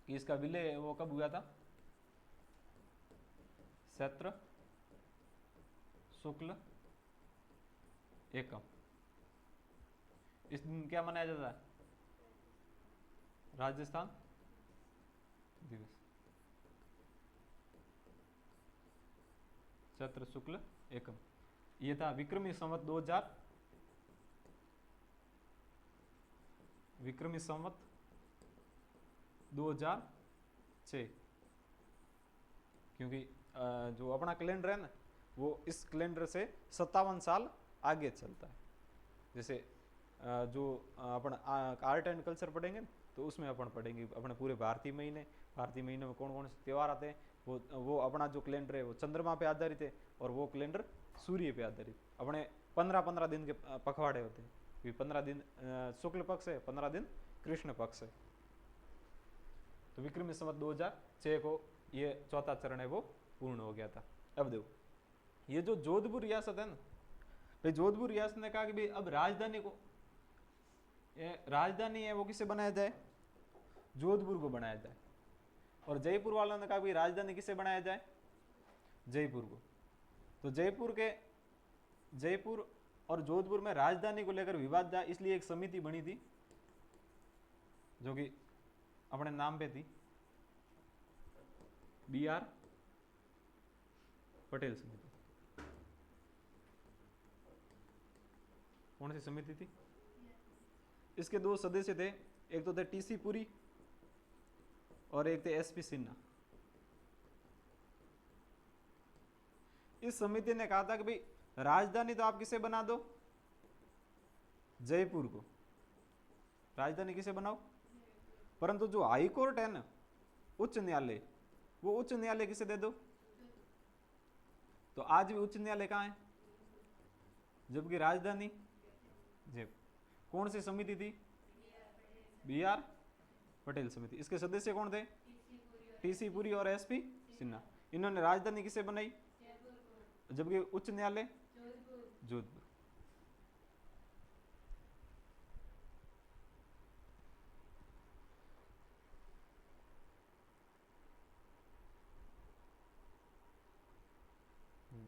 कि इसका विलय वो कब हुआ था? चैत्र शुक्ल एकम। इस दिन क्या मनाया जाता है? राजस्थान दिवस, चैत्र शुक्ल एकम। ये था विक्रमी संवत 2000, विक्रमी संवत 2006। क्योंकि जो अपना कैलेंडर है ना वो इस कैलेंडर से 57 साल आगे चलता है। जैसे जो अपन आर्ट एंड कल्चर पढ़ेंगे ना तो उसमें अपन पढ़ेंगे अपने पूरे भारतीय महीने में कौन कौन से त्यौहार आते हैं। वो अपना जो कैलेंडर है वो चंद्रमा पे आधारित है और वो कैलेंडर सूर्य पे आधारित। अपने 15-15 दिन के पखवाड़े होते हैं, 15 दिन शुक्ल पक्ष है, 15 दिन कृष्ण पक्ष है। तो विक्रमी संवत 2006 को ये चौथा चरण है वो पूर्ण हो गया था। अब देखो ये जो जोधपुर रियासत है ना, भाई जोधपुर रियासत ने कहा कि भाई अब राजधानी को, राजधानी है वो किसे बनाया जाए? जोधपुर को बनाया जाए। और जयपुर वालों ने कहा भाई राजधानी किसे बनाया जाए? जयपुर को। तो जयपुर और जोधपुर में राजधानी को लेकर विवाद था, इसलिए एक समिति बनी थी जो कि अपने नाम पे थी, BR पटेल समिति। कौन सी समिति थी? इसके दो सदस्य थे, एक तो थे TC पुरी और एक थे SP सिन्हा। इस समिति ने कहा था कि भाई राजधानी तो आप किसे बना दो? जयपुर को राजधानी किसे बनाओ, परंतु जो हाई कोर्ट है ना, उच्च न्यायालय, वो उच्च न्यायालय किसे दे दो? तो आज भी उच्च न्यायालय कहाँ है? जबकि राजधानी जयपुर। कौन सी समिति थी? BR पटेल समिति। इसके सदस्य कौन थे? TC पुरी और SP सिन्हा। इन्होंने राजधानी किसे बनाई? जबकि उच्च न्यायालय जोधपुर।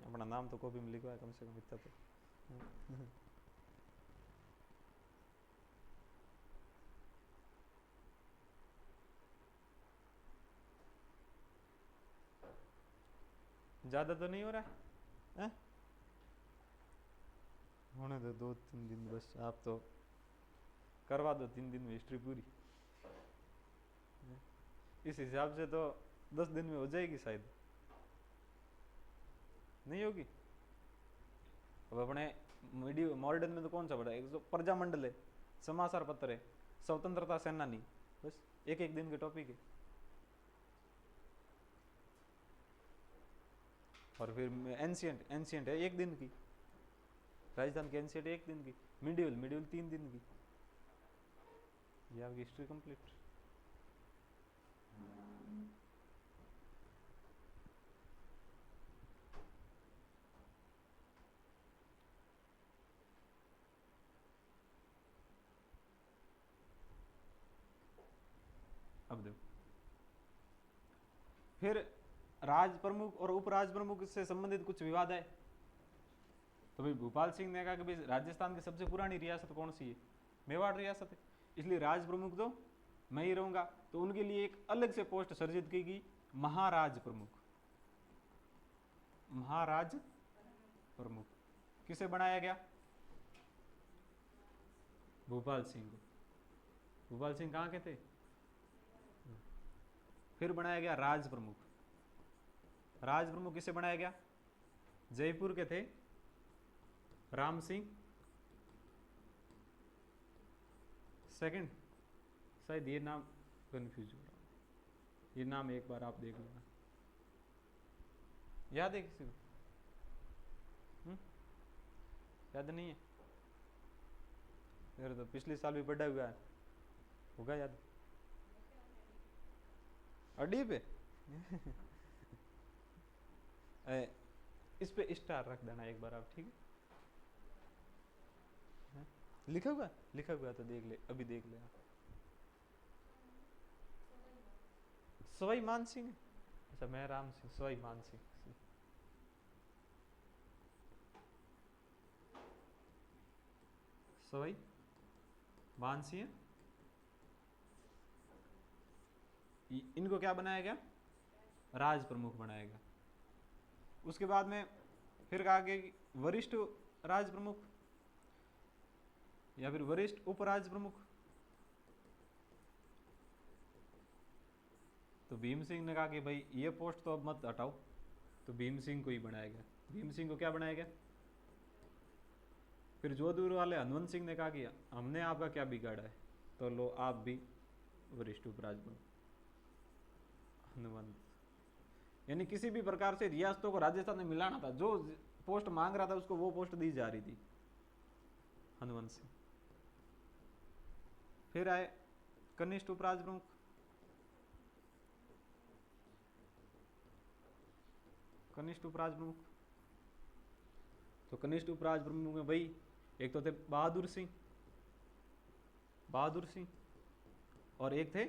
अपना नाम तो कॉपी में लिखवा है कम से कम इतना तो। ज्यादा तो नहीं हो रहा है? होने दो 2-3 दिन बस, आप तो करवा दो 3 दिन में हिस्ट्री पूरी। इस हिसाब से तो 10 दिन में हो जाएगी शायद, नहीं होगी। अब अपने मीडियो मॉडर्न में तो कौन सा पढ़ा है? एक तो प्रजामंडल है, समाचार पत्र है, स्वतंत्रता सेनानी, बस एक एक दिन के टॉपिक है। और फिर एंशियंट है 1 दिन की, राजस्थान की एंशियंट 1 दिन की, मिडिवल 3 दिन की। ये आपकी हिस्ट्री कंप्लीट। अब देखो फिर राज प्रमुख और उपराज प्रमुख से संबंधित कुछ विवाद है। तो भाई भूपाल सिंह ने कहा कि भाई राजस्थान की सबसे पुरानी रियासत कौन सी है? मेवाड़ रियासत है, इसलिए राज प्रमुख तो मैं ही रहूंगा। तो उनके लिए एक अलग से पोस्ट सृजित की गई, महाराज प्रमुख। महाराज प्रमुख किसे बनाया गया? भूपाल सिंह को। भूपाल सिंह कहाँ के थे? फिर बनाया गया राज प्रमुख। राज प्रमुख किसे बनाया गया? जयपुर के थे राम सिंह सेकंड। शायद ये नाम कंफ्यूज हो रहा है, ये नाम एक बार आप देख लेना। याद है किसी को? याद नहीं है? मेरे तो पिछले साल भी पढ़ा हुआ है, होगा याद। अड्डी पे इस पे स्टार रख देना एक बार आप, ठीक है? लिखा हुआ, लिखा हुआ तो देख ले, अभी देख ले आप। सवाई मान सिंह, अच्छा मैं राम सिंह, सवाई मान सिंह। सवाई मान सिंह, इनको क्या बनाया गया? राज प्रमुख बनाया गया। उसके बाद में फिर कहा कि वरिष्ठ राज प्रमुख या फिर वरिष्ठ उपराज प्रमुख। तो भीम सिंह ने कहा कि भाई ये पोस्ट तो अब मत हटाओ, तो भीम सिंह को ही बनाया गया। भीम सिंह को क्या बनाया गया? फिर जोधपुर वाले हनुमंत सिंह ने कहा कि हमने आपका क्या बिगाड़ा है, तो लो आप भी वरिष्ठ उपराज प्रमुख। हनुमंत, यानी किसी भी प्रकार से रियासतों को राजस्थान में मिलाना था, जो पोस्ट मांग रहा था उसको वो पोस्ट दी जा रही थी। हनुमंत सिंह। फिर आए कनिष्ठ उपराज प्रमुख। कनिष्ठ उपराज प्रमुख, तो कनिष्ठ उपराज प्रमुख में भाई एक तो थे बहादुर सिंह, बहादुर सिंह, और एक थे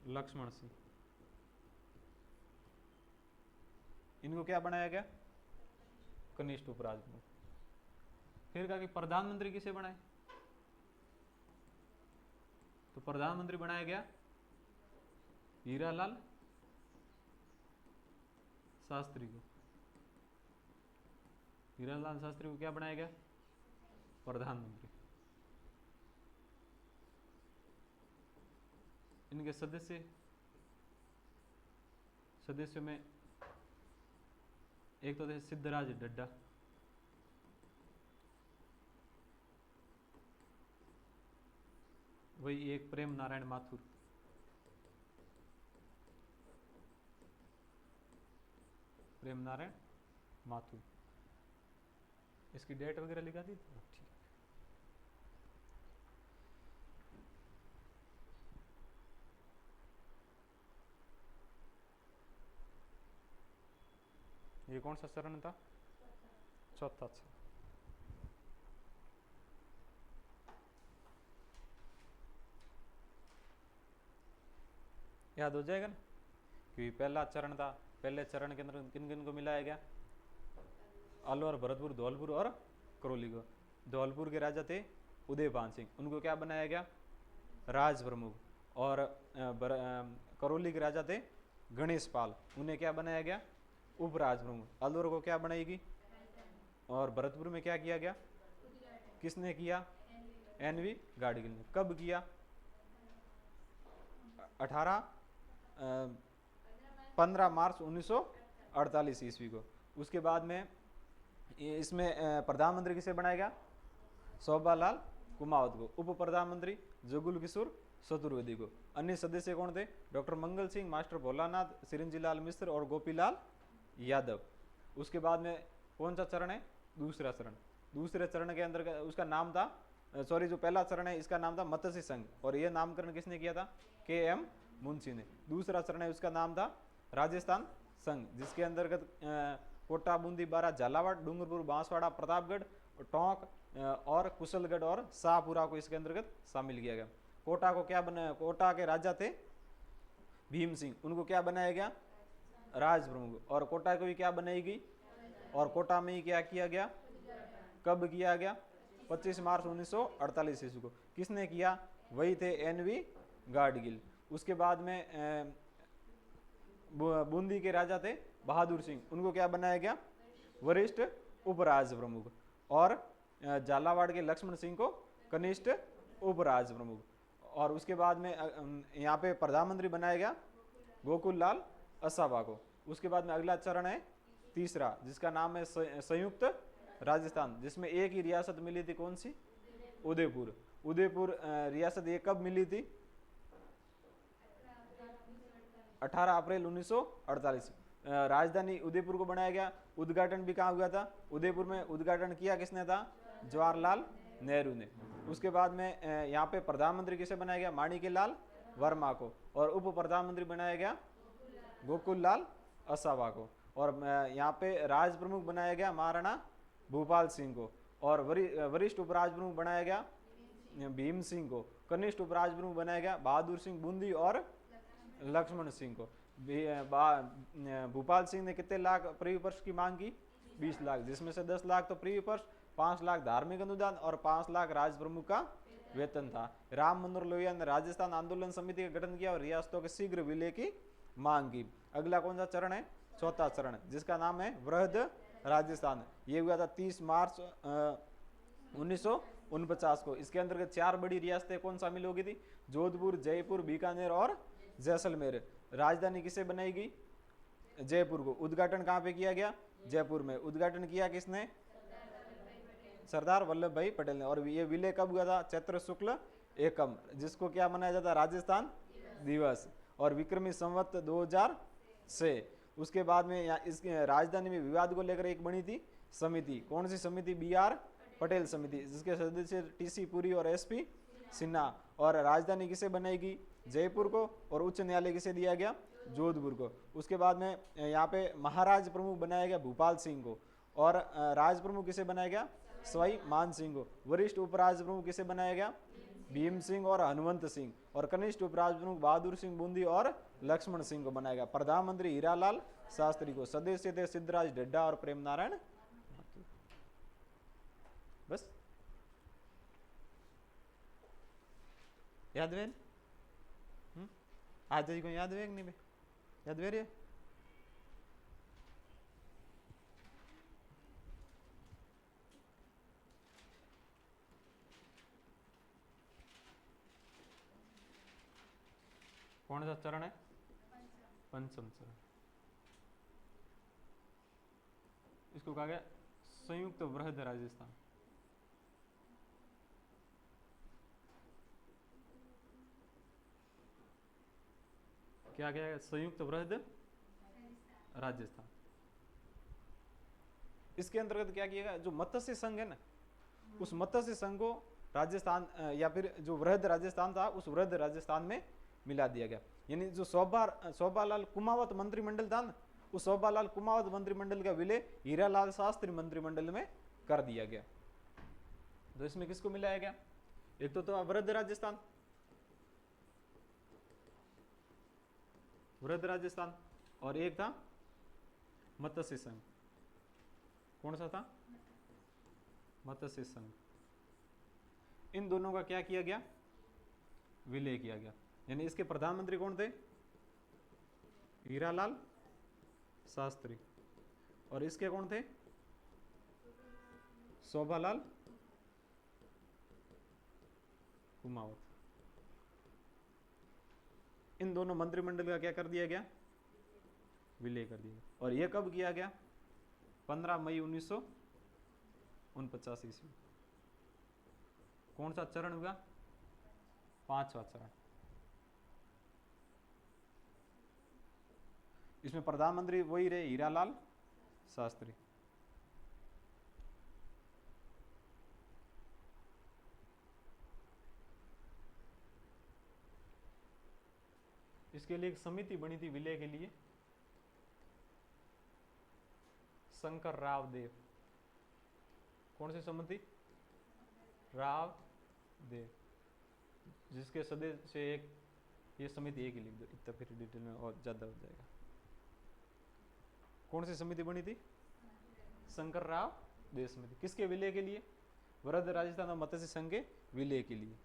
लक्ष्मण सिंह। इनको क्या बनाया गया? कनिष्ठ उपराज प्रमुख। फिर कहा कि प्रधानमंत्री किसे बनाए? तो प्रधानमंत्री बनाया गया हीरालाल शास्त्री को। हीरालाल शास्त्री को क्या बनाया गया? प्रधानमंत्री। इनके सदस्यों में एक तो थे सिद्धराज डड्डा, वही एक प्रेम नारायण माथुर, प्रेम नारायण माथुर। इसकी डेट वगैरह लिखा दी, ठीक। ये कौन सा चरण था? चौथा। याद हो जाएगा ना, क्योंकि पहला चरण था, पहले चरण के अंदर किन किन को मिलाया गया? अलवर, भरतपुर, धौलपुर और करौली को। धौलपुर के राजा थे उदयपान सिंह, उनको क्या बनाया गया? राज प्रमुख। और करौली के राजा थे गणेश पाल, उन्हें क्या बनाया गया? उपराज प्रमुख। अलवर को क्या बनाएगी? और भरतपुर में क्या किया गया? किसने किया? एनवी गाडगिल ने। कब किया? 15 मार्च 1948 ईस्वी को। उसके बाद में इसमें प्रधानमंत्री किसे बनाया गया? शोभालाल कुमावत को। उप प्रधानमंत्री जुगुल किशोर चतुर्वेदी को। अन्य सदस्य कौन थे? डॉक्टर मंगल सिंह, मास्टर भोलानाथ, सिरंजीलाल मिश्र और गोपीलाल यादव। उसके बाद में कौन सा चरण है? दूसरा चरण। दूसरे चरण के अंदर उसका नाम था, सॉरी, जो पहला चरण है इसका नाम था मत्स्य संघ, और यह नामकरण किसने किया था? के.एम. मुंशी ने। दूसरा चरण है उसका नाम था राजस्थान संघ, जिसके अंतर्गत कोटा, बूंदी, बारा, झालावाड़, डूंगरपुर, बांसवाड़ा, प्रतापगढ़, टोंक और कुशलगढ़ और शाहपुरा को इसके अंतर्गत शामिल किया गया। कोटा को क्या बनाया? कोटा के राजा थे भीम सिंह, उनको क्या बनाया गया? राज प्रमुख। और कोटा को भी क्या बनाई गई? और कोटा में ही क्या किया गया? कब किया गया? 25 मार्च 1948 ईस्वी को। किसने किया? वही थे एनवी गाडगिल। उसके बाद में बूंदी के राजा थे बहादुर सिंह, उनको क्या बनाया गया? वरिष्ठ उपराज प्रमुख। और झालावाड़ के लक्ष्मण सिंह को कनिष्ठ उपराज प्रमुख। और उसके बाद में यहाँ पे प्रधानमंत्री बनाया गया गोकुल लाल असावा को। उसके बाद में अगला चरण है तीसरा, जिसका नाम है संयुक्त राजस्थान, जिसमें एक ही रियासत मिली थी। कौन सी? उदयपुर। उदयपुर रियासत ये कब मिली थी? 18 अप्रैल 1948। राजधानी उदयपुर को बनाया गया। उद्घाटन भी कहाँ हुआ था? उदयपुर में। उद्घाटन किया किसने था? जवाहरलाल नेहरू ने। उसके बाद में यहाँ पे प्रधानमंत्री किसे बनाया गया? माणिक्यलाल वर्मा को। और उप प्रधानमंत्री बनाया गया गोकुललाल असावा को। और यहाँ पे राज प्रमुख बनाया गया महाराणा भूपाल सिंह को। और वरिष्ठ उपराज प्रमुख बनाया गया भीम सिंह को। कनिष्ठ उपराज प्रमुख बनाया गया बहादुर सिंह बूंदी और लक्ष्मण सिंह को। भूपाल सिंह ने कितने लाख प्रिव्यू पर्स की मांग की? 20 लाख, जिसमें से 10 लाख तो प्रिव्यू पर्स, 5 लाख धार्मिक अनुदान और 5 लाख राज प्रमुख का वेतन था। राम मनोहर लोहिया ने राजस्थान आंदोलन समिति का गठन किया और रियासतों के शीघ्र विलय की मांग की। अगला कौन सा चरण है? चौथा चरण, जिसका नाम है वृहद राजस्थान। ये हुआ था 30 मार्च 1949 को। इसके अंतर्गत 4 बड़ी रियासतें कौन शामिल होगी थी? जोधपुर, जयपुर, बीकानेर और जैसलमेर। राजधानी किसे बनाएगी? जयपुर को। उद्घाटन कहाँ पे किया गया? जयपुर में। उद्घाटन किया किसने? सरदार वल्लभ भाई पटेल ने। और ये विलय कब हुआ था? चैत्र शुक्ल एकम, जिसको क्या मनाया जाता है? राजस्थान दिवस। और विक्रमी संवत 2000 से। उसके बाद में इसके राजधानी में विवाद को लेकर एक बनी थी समिति। कौन सी समिति? BR पटेल समिति, जिसके सदस्य TC पुरी और SP सिन्हा। और राजधानी किसे बनाएगी? जयपुर को। और उच्च न्यायालय किसे दिया गया? जोधपुर को। उसके बाद में यहाँ पे महाराज प्रमुख बनाया गया भूपाल सिंह को। और राज प्रमुख किसे बनाया गया? सवाई मान सिंह को। वरिष्ठ उपराज प्रमुख किसे बनाया गया? भीम सिंह और हनुमंत सिंह। और कनिष्ठ उपराज प्रमुख बहादुर सिंह बूंदी और लक्ष्मण सिंह को बनाया गया। प्रधानमंत्री हीरालाल शास्त्री को। सदस्य थे सिद्धराज ढड्डा और प्रेम नारायण। बस याद वे? आज को याद वे नहीं? याद वे? कौन सा चरण है? पंचम चरण। इसको कहा गया संयुक्त वृहद राजस्थान। क्या गया? संयुक्त वृहद राजस्थान। इसके अंतर्गत क्या किया गया? जो मत्स्य संघ है ना, उस मत्स्य संघ को राजस्थान या फिर जो वृहद राजस्थान था उस वृहद राजस्थान में मिला दिया गया। यानी जो शोभालाल कुमावत मंत्रिमंडल था ना, उस शोभालाल कुमावत मंत्रिमंडल का विलय हीरालाल शास्त्री मंत्रिमंडल में कर दिया गया। तो इसमें किसको मिलाया गया? एक तो वृहद राजस्थान, वृहद राजस्थान, और एक था मत्स्य संघ। कौन सा था? मत्स्य संघ। इन दोनों का क्या किया गया? विलय किया गया। यानी इसके प्रधानमंत्री कौन थे? हीरालाल शास्त्री। और इसके कौन थे? शोभालाल कुमावत। इन दोनों मंत्रिमंडल का क्या कर दिया गया? विलय कर दिया। और यह कब किया गया? 15 मई 1949 ईस्वी। कौन सा चरण हुआ? 5वां चरण। इसमें प्रधानमंत्री वही रहे, हीरालाल शास्त्री। इसके लिए एक समिति बनी थी विलय के लिए, शंकर राव देव। कौन सी समिति? राव देव, जिसके सदस्य एक, ये समिति एक ही लिख दो, इतना फिर डिटेल में और ज्यादा हो जाएगा। कौन सी समिति बनी थी? शंकर राव देव समिति। किसके विलय के लिए? वृहद राजस्थान और मत्स्य संघ के विलय के लिए।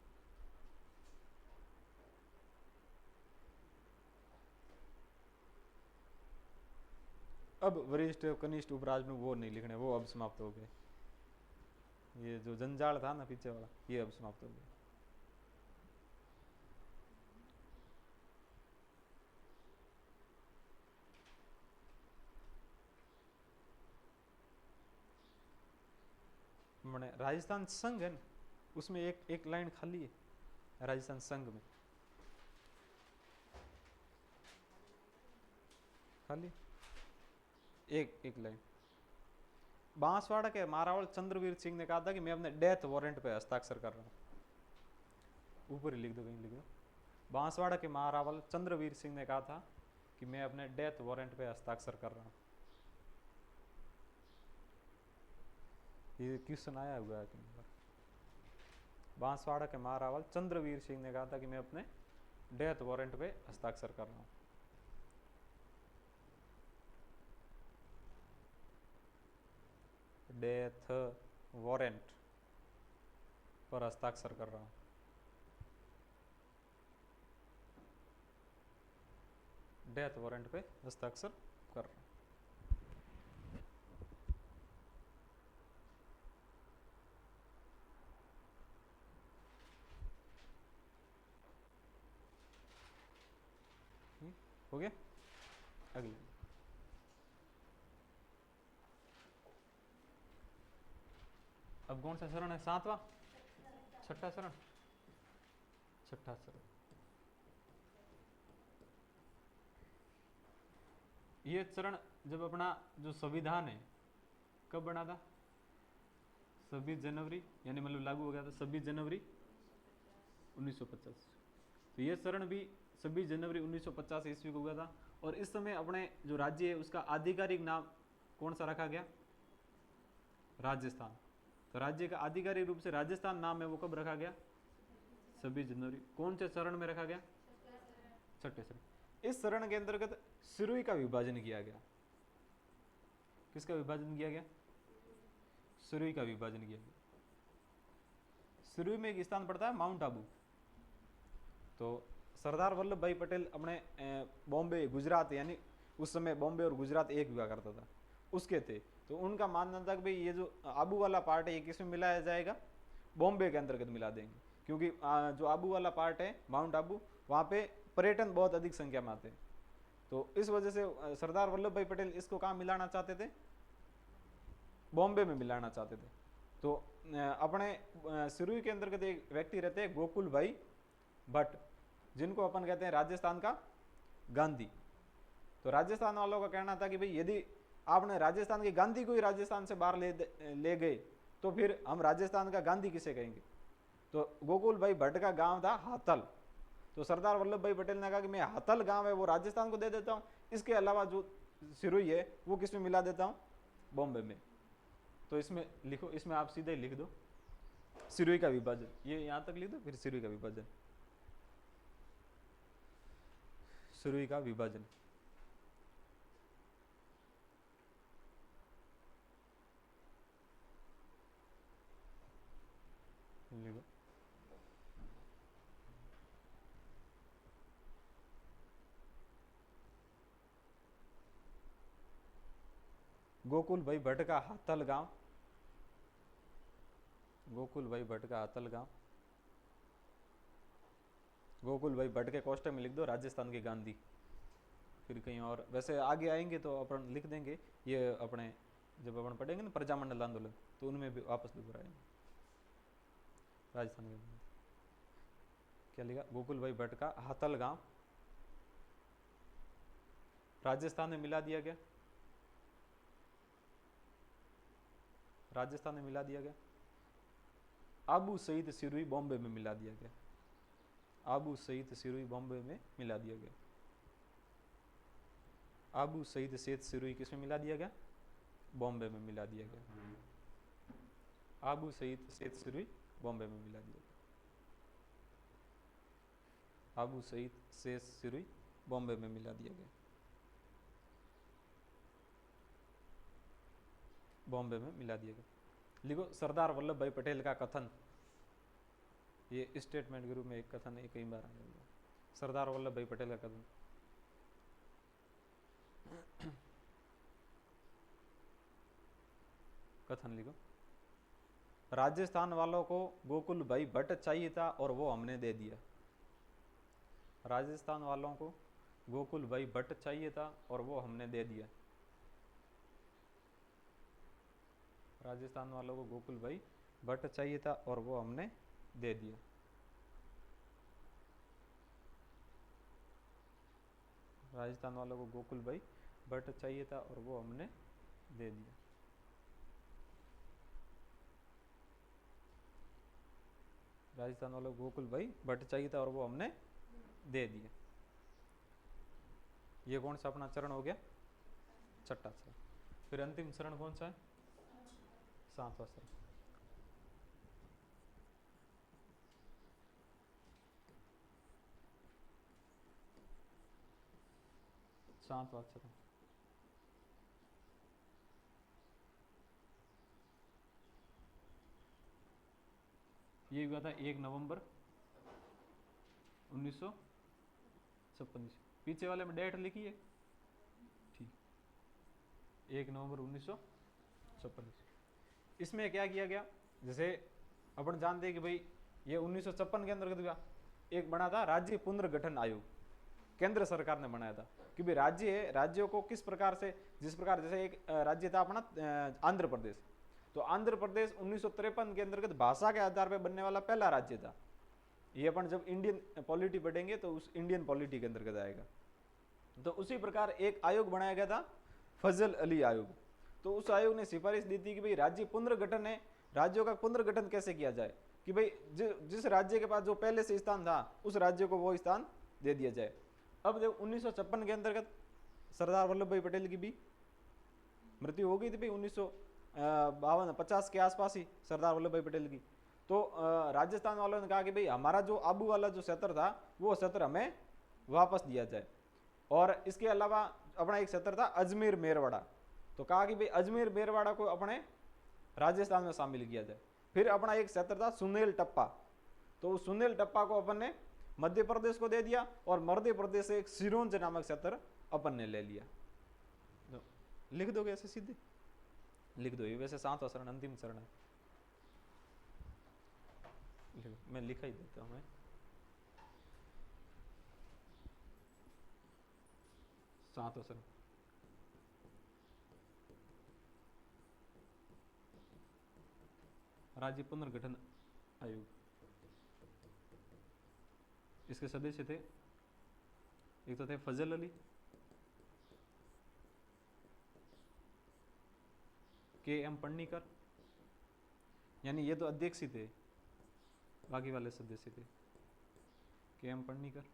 अब वरिष्ठ कनिष्ठ उपराज में वो नहीं लिखने, वो अब समाप्त हो गए। ये जो जंजाल था ना पीछे वाला, ये अब समाप्त हो गया। मैंने राजस्थान संघ है ना, उसमें एक लाइन खाली है राजस्थान संघ में, खाली। एक एक लाइन, बांसवाड़ा के मारावल चंद्रवीर सिंह ने कहा था कि मैं अपने डेथ वारंट पे हस्ताक्षर कर रहा हूं। ऊपर ही लिख दो, कहीं लिख दो, बांसवाड़ा के मारावल चंद्रवीर सिंह ने कहा था कि मैं अपने डेथ वारंट पे हस्ताक्षर कर रहा हूं। ये क्वेश्चन आया हुआ है कई बार। बांसवाड़ा के मारावल चंद्रवीर सिंह ने कहा था कि मैं अपने डेथ वारंट पे हस्ताक्षर कर रहा हूं। डेथ वारंट पर हस्ताक्षर कर रहा हूं। डेथ वारंट पे हस्ताक्षर कर रहा हूं। हो गया। अगले, अब कौन सा शरण है? सातवां, छठा शरण, छठा शरण। ये चरण जब अपना जो संविधान है कब बना था? 26 जनवरी, यानी मतलब लागू हो गया था 26 जनवरी 1950। तो ये चरण भी 26 जनवरी 1950 ईस्वी को हुआ था। और इस समय अपने जो राज्य है उसका आधिकारिक नाम कौन सा रखा गया? राजस्थान। तो राज्य का आधिकारिक रूप से राजस्थान नाम है वो कब रखा गया? 26 जनवरी। कौन से चरण में रखा गया? छठे चरण। इस चरण के अंतर्गत सिरोही का विभाजन किया गया। किसका विभाजन किया गया? सिरोही का विभाजन किया गया। सिरोही में एक स्थान पड़ता है माउंट आबू। तो सरदार वल्लभ भाई पटेल अपने बॉम्बे गुजरात, यानी उस समय बॉम्बे और गुजरात एक हुआ करता था, उसके थे। तो उनका मानना था कि भाई ये जो आबू वाला पार्ट है ये किसमें मिलाया जाएगा? बॉम्बे के अंतर्गत मिला देंगे, क्योंकि जो आबू वाला पार्ट है माउंट आबू, वहाँ पे पर्यटन बहुत अधिक संख्या में आते हैं। तो इस वजह से सरदार वल्लभ भाई पटेल इसको कहाँ मिलाना चाहते थे? बॉम्बे में मिलाना चाहते थे। तो अपने सिरोही के अंतर्गत एक व्यक्ति रहते हैं गोकुल भाई भट्ट, जिनको अपन कहते हैं राजस्थान का गांधी। तो राजस्थान वालों का कहना था कि भाई यदि आपने राजस्थान के गांधी को ही राजस्थान से बाहर ले गए तो फिर हम राजस्थान का गांधी किसे कहेंगे? तो गोकुल भाई भट्ट का गांव था हातल। तो सरदार वल्लभ भाई पटेल ने कहा कि मैं हातल गांव है वो राजस्थान को दे देता हूँ, इसके अलावा जो सिरोही है वो किसमें मिला देता हूँ? बॉम्बे में। तो इसमें लिखो, इसमें आप सीधे लिख दो सिरोही का विभाजन, ये यहां तक लिख दो, फिर सिरोही का विभाजन, सिरोही का विभाजन। लिखो गोकुल भाई भट्ट का हातल गांव, गोकुल भाई भट्ट का हातल गांव, गोकुल भाई भट्ट के कोष्टक में लिख दो राजस्थान के गांधी। फिर कहीं और वैसे आगे आएंगे तो अपन लिख देंगे, ये अपने जब अपन पढ़ेंगे ना प्रजामंडल आंदोलन तो उनमें भी वापस दोहराएंगे राजस्थान के गांधी। क्या लिखा? गोकुल भाई भट्ट का हातल गांव राजस्थान में मिला दिया गया, राजस्थान में मिला दिया गया। आबू सहित सिरोही बॉम्बे में मिला दिया गया, आबू सहित सिरोही बॉम्बे में मिला दिया गया। आबू सहित सेठ सिरोही किसमें मिला दिया गया? बॉम्बे में मिला दिया गया। आबू सहित सेठ सिरोही बॉम्बे में मिला दिया गया। आबू सहित शेष सिरोही बॉम्बे में मिला दिया गया, बॉम्बे में मिला दिया गया। लिखो सरदार वल्लभ भाई पटेल का कथन, ये स्टेटमेंट के रूप में एक कथन है, कई बार आया हुआ। सरदार वल्लभ भाई पटेल का कथन, कथन लिखो, राजस्थान वालों को गोकुल भाई भट्ट चाहिए था और वो हमने दे दिया। राजस्थान वालों को गोकुल भाई भट्ट चाहिए था और वो हमने दे दिया। राजस्थान वालों को गोकुल भाई भट्ट चाहिए था और वो हमने दे दिया। राजस्थान वालों को गोकुल भाई बट चाहिए था और वो हमने दे दिया। राजस्थान वालों गोकुल भाई बट चाहिए था और वो हमने दे दिया। ये कौन सा अपना चरण हो गया? छठा चरण। फिर अंतिम चरण कौन सा है? सातवां चरण। सातवां चरण। ये हुआ था 1 नवंबर 1956। पीछे वाले में डेट लिखी है, ठीक, 1 नवंबर 1956। इसमें क्या किया गया, जैसे अपन जानते हैं कि भाई ये 1956 के अंतर्गत हुआ। एक बना था राज्य पुनर्गठन आयोग, केंद्र सरकार ने बनाया था कि भाई राज्य है, राज्यों को किस प्रकार से, जिस प्रकार जैसे एक राज्य था अपना आंध्र प्रदेश, तो आंध्र प्रदेश 1953 के अंतर्गत भाषा के आधार पर बनने वाला पहला राज्य था। ये अपन जब इंडियन पॉलिटी पढ़ेंगे तो उस इंडियन पॉलिटी के अंतर्गत आएगा। तो उसी प्रकार एक आयोग बनाया गया था, फजल अली आयोग। तो उस आयोग ने सिफारिश दी थी कि भाई राज्य पुनर्गठन है, राज्यों का पुनर्गठन कैसे किया जाए, कि भाई जिस राज्य के पास जो पहले से स्थान था उस राज्य को वो स्थान दे दिया जाए। अब देखो 1956 के अंतर्गत सरदार वल्लभ भाई पटेल की भी मृत्यु हो गई थी भाई 1952-50 के आसपास ही सरदार वल्लभ भाई पटेल की। तो राजस्थान वालों ने कहा कि भाई हमारा जो आबू वाला जो क्षेत्र था वो क्षेत्र हमें वापस दिया जाए। और इसके अलावा अपना एक क्षेत्र था अजमेर मेरवाड़ा, तो कहा कि भाई अजमेर मेरवाड़ा को अपने राजस्थान में शामिल किया जाए। फिर अपना एक क्षेत्र था सुनेल टप्पा, तो उस सुनेल टप्पा को अपन ने मध्य प्रदेश को दे दिया और मध्य प्रदेश से एक सिरोंज नामक क्षेत्र अपन ने ले लिया। तो लिख दोगे ऐसे सीधे लिख दो, ये वैसे सातवां चरण अंतिम चरण है, मैं लिखा ही देता हूं। सातवां चरण राज्य पुनर्गठन आयोग। इसके सदस्य थे, एक तो थे फजल अली, के.एम. पन्नीकर, यानी ये तो अध्यक्ष ही थे, बाकी वाले सदस्य थे के.एम. पन्नीकर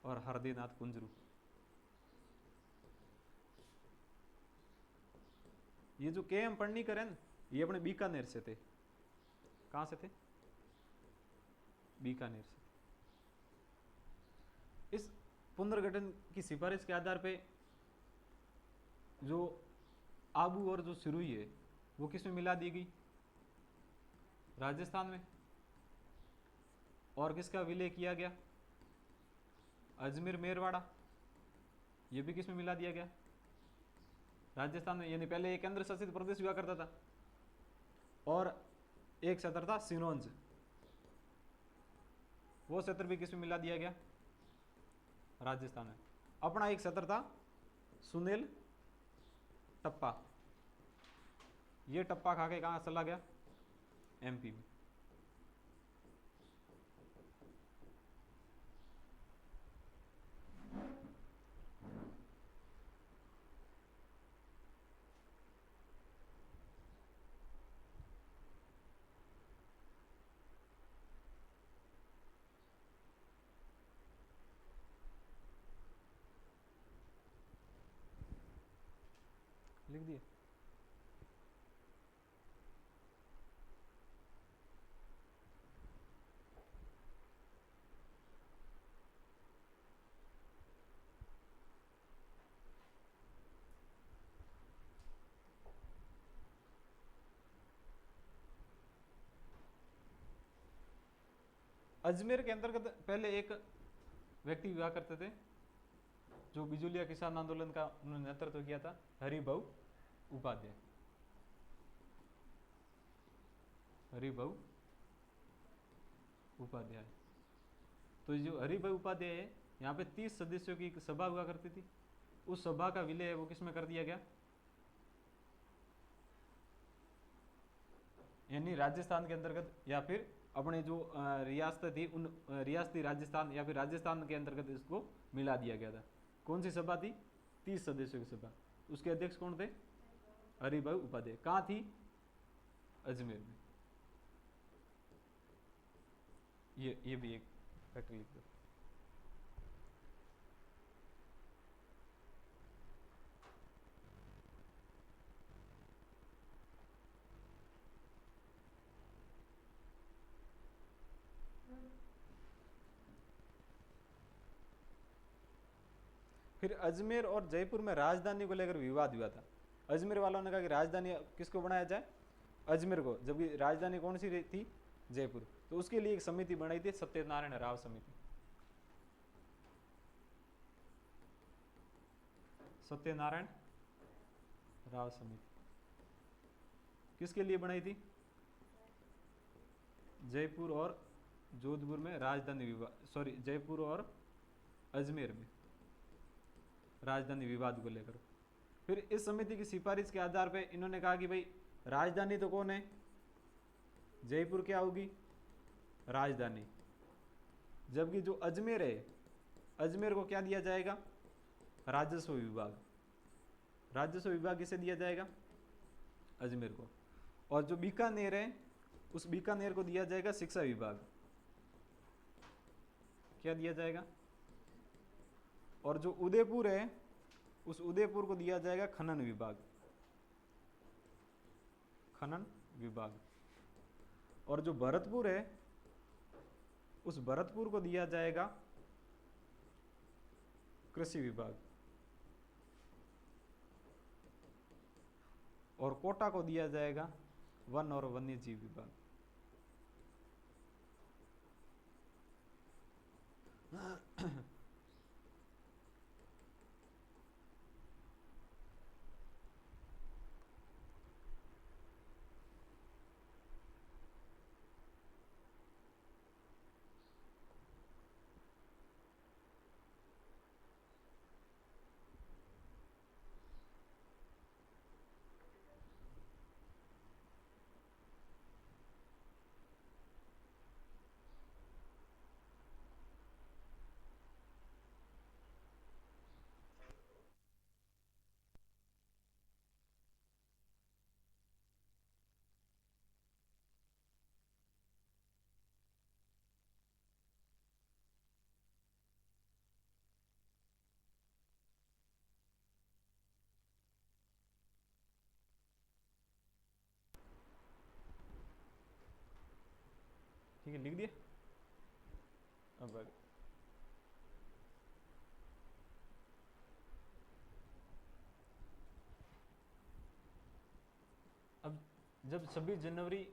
और हरदीनाथ कुंजरू। ये जो के.एम. पन्नीकर है ना, ये अपने बीकानेर से थे। कहां से थे? बीकानेर से। इस पुनर्गठन की सिफारिश के आधार पे जो आबू और जो सिरुई है वो किसमें मिला दी गई? राजस्थान में। और किसका विलय किया गया? अजमेर मेरवाड़ा, ये भी किसमें मिला दिया गया? राजस्थान में। यानी पहले एक केंद्र शासित प्रदेश हुआ करता था और एक क्षेत्र था सिरोंज, वो क्षेत्र भी किसमें मिला दिया गया? राजस्थान में। अपना एक क्षेत्र था सुनेल टप्पा, ये टप्पा खा के कहां चला गया? एमपी में। लिख दिए। अजमेर के अंतर्गत पहले एक व्यक्ति हुआ करते थे जो बिजुलिया किसान आंदोलन का उन्होंने नेतृत्व किया था, हरिभाऊ उपाध्याय। हरिभाऊ उपाध्याय। तो जो हरिभाऊ उपाध्याय है, यहाँ पे 30 सदस्यों की एक सभा हुआ करती थी, उस सभा का विलय वो किसमें कर दिया गया? यानी राजस्थान के अंतर्गत या फिर अपने जो रियासत थी उन रियासती राजस्थान या फिर राजस्थान के अंतर्गत इसको मिला दिया गया था। कौन सी सभा थी? 30 सदस्यों की सभा। उसके अध्यक्ष कौन थे? हरिभाई उपाध्याय। कहाँ थी? अजमेर में। ये भी एक फैक्ट लिख दो। फिर अजमेर और जयपुर में राजधानी को लेकर विवाद हुआ था। अजमेर वालों ने कहा कि राजधानी किसको बनाया जाए? अजमेर को, जबकि राजधानी कौन सी थी? जयपुर। तो उसके लिए एक समिति बनाई थी, सत्यनारायण राव समिति। सत्यनारायण राव समिति किसके लिए बनाई थी? जयपुर और जोधपुर में राजधानी विवाद, सॉरी, जयपुर और अजमेर में राजधानी विवाद को लेकर। फिर इस समिति की सिफारिश के आधार पर इन्होंने कहा कि भाई राजधानी तो कौन है? जयपुर क्या होगी? राजधानी। जबकि जो अजमेर है, अजमेर को क्या दिया जाएगा? राजस्व विभाग। राजस्व विभाग किसे दिया जाएगा? अजमेर को। और जो बीकानेर है, उस बीकानेर को दिया जाएगा शिक्षा विभाग। क्या दिया जाएगा? और जो उदयपुर है, उस उदयपुर को दिया जाएगा खनन विभाग। खनन विभाग। और जो भरतपुर है, उस भरतपुर को दिया जाएगा कृषि विभाग। और कोटा को दिया जाएगा वन और वन्य जीव विभाग। ठीक है, लिख दिया। अब जब 26 जनवरी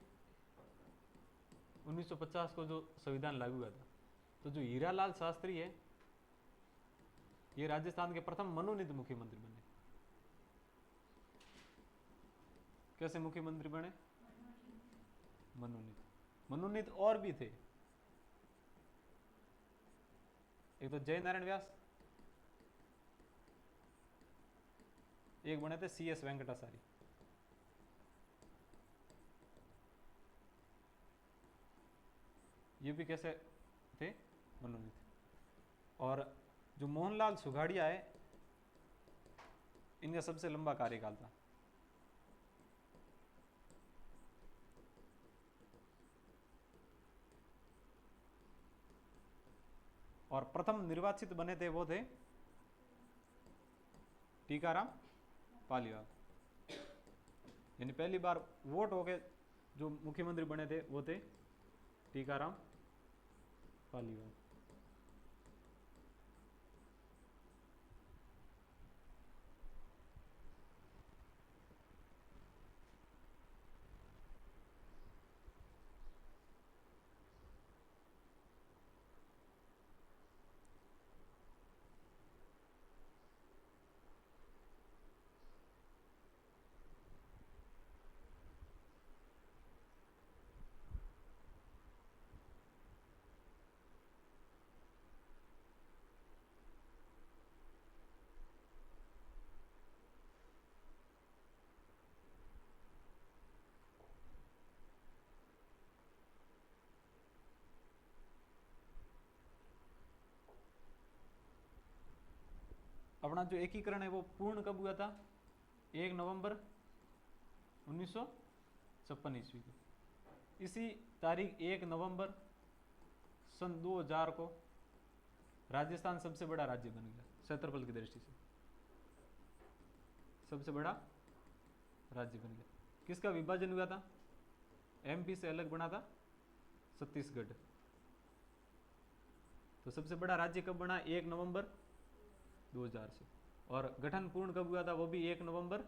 1950 को जो संविधान लागू हुआ था, तो जो हीरालाल शास्त्री है, ये राजस्थान के प्रथम मनोनीत मुख्यमंत्री बने। कैसे मुख्यमंत्री बने? मनोनीत। मनोनीत और भी थे। एक तो जय नारायण व्यास, एक बने थे CS वेंकटाचारी। ये भी कैसे थे? मनोनीत। और जो मोहनलाल सुगाड़िया है, इनका सबसे लंबा कार्यकाल था। और प्रथम निर्वाचित बने थे वो थे टीकाराम पालीवाल। यानी पहली बार वोट होके जो मुख्यमंत्री बने थे वो थे टीकाराम पालीवाल। अपना जो एकीकरण है वो पूर्ण कब हुआ था? 1 नवंबर 1956 ईस्वी को। इसी तारीख 1 नवंबर सन 2000 को राजस्थान सबसे बड़ा राज्य बन गया क्षेत्रफल की दृष्टि से, सबसे बड़ा राज्य बन गया। किसका विभाजन हुआ था? एमपी से अलग बना था छत्तीसगढ़। तो सबसे बड़ा राज्य कब बना? 1 नवंबर 2000 से। और गठन पूर्ण कब हुआ था? वो भी 1 नवंबर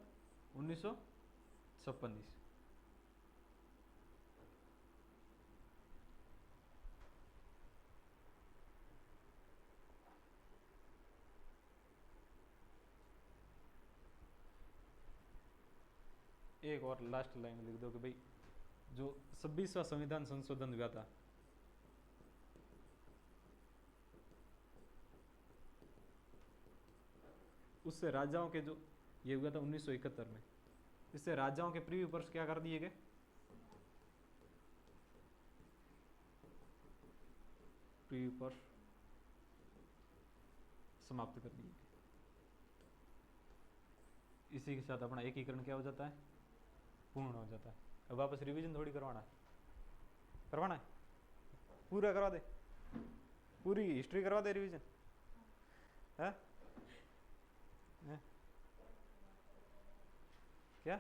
1956 ईस्वी। एक और लास्ट लाइन लिख दो कि भाई जो 26वां संविधान संशोधन हुआ था उससे राजाओं के जो ये हुआ था 1971 में, इससे राजाओं के प्रीव्यू पर्स क्या कर दिए गए? प्रीव्यू पर्स समाप्त कर दिए गए। इसी के साथ अपना एकीकरण क्या हो जाता है? पूर्ण हो जाता है। अब वापस रिवीजन थोड़ी करवाना है, पूरा करवा दे, पूरी हिस्ट्री करवा दे रिवीजन है? क्या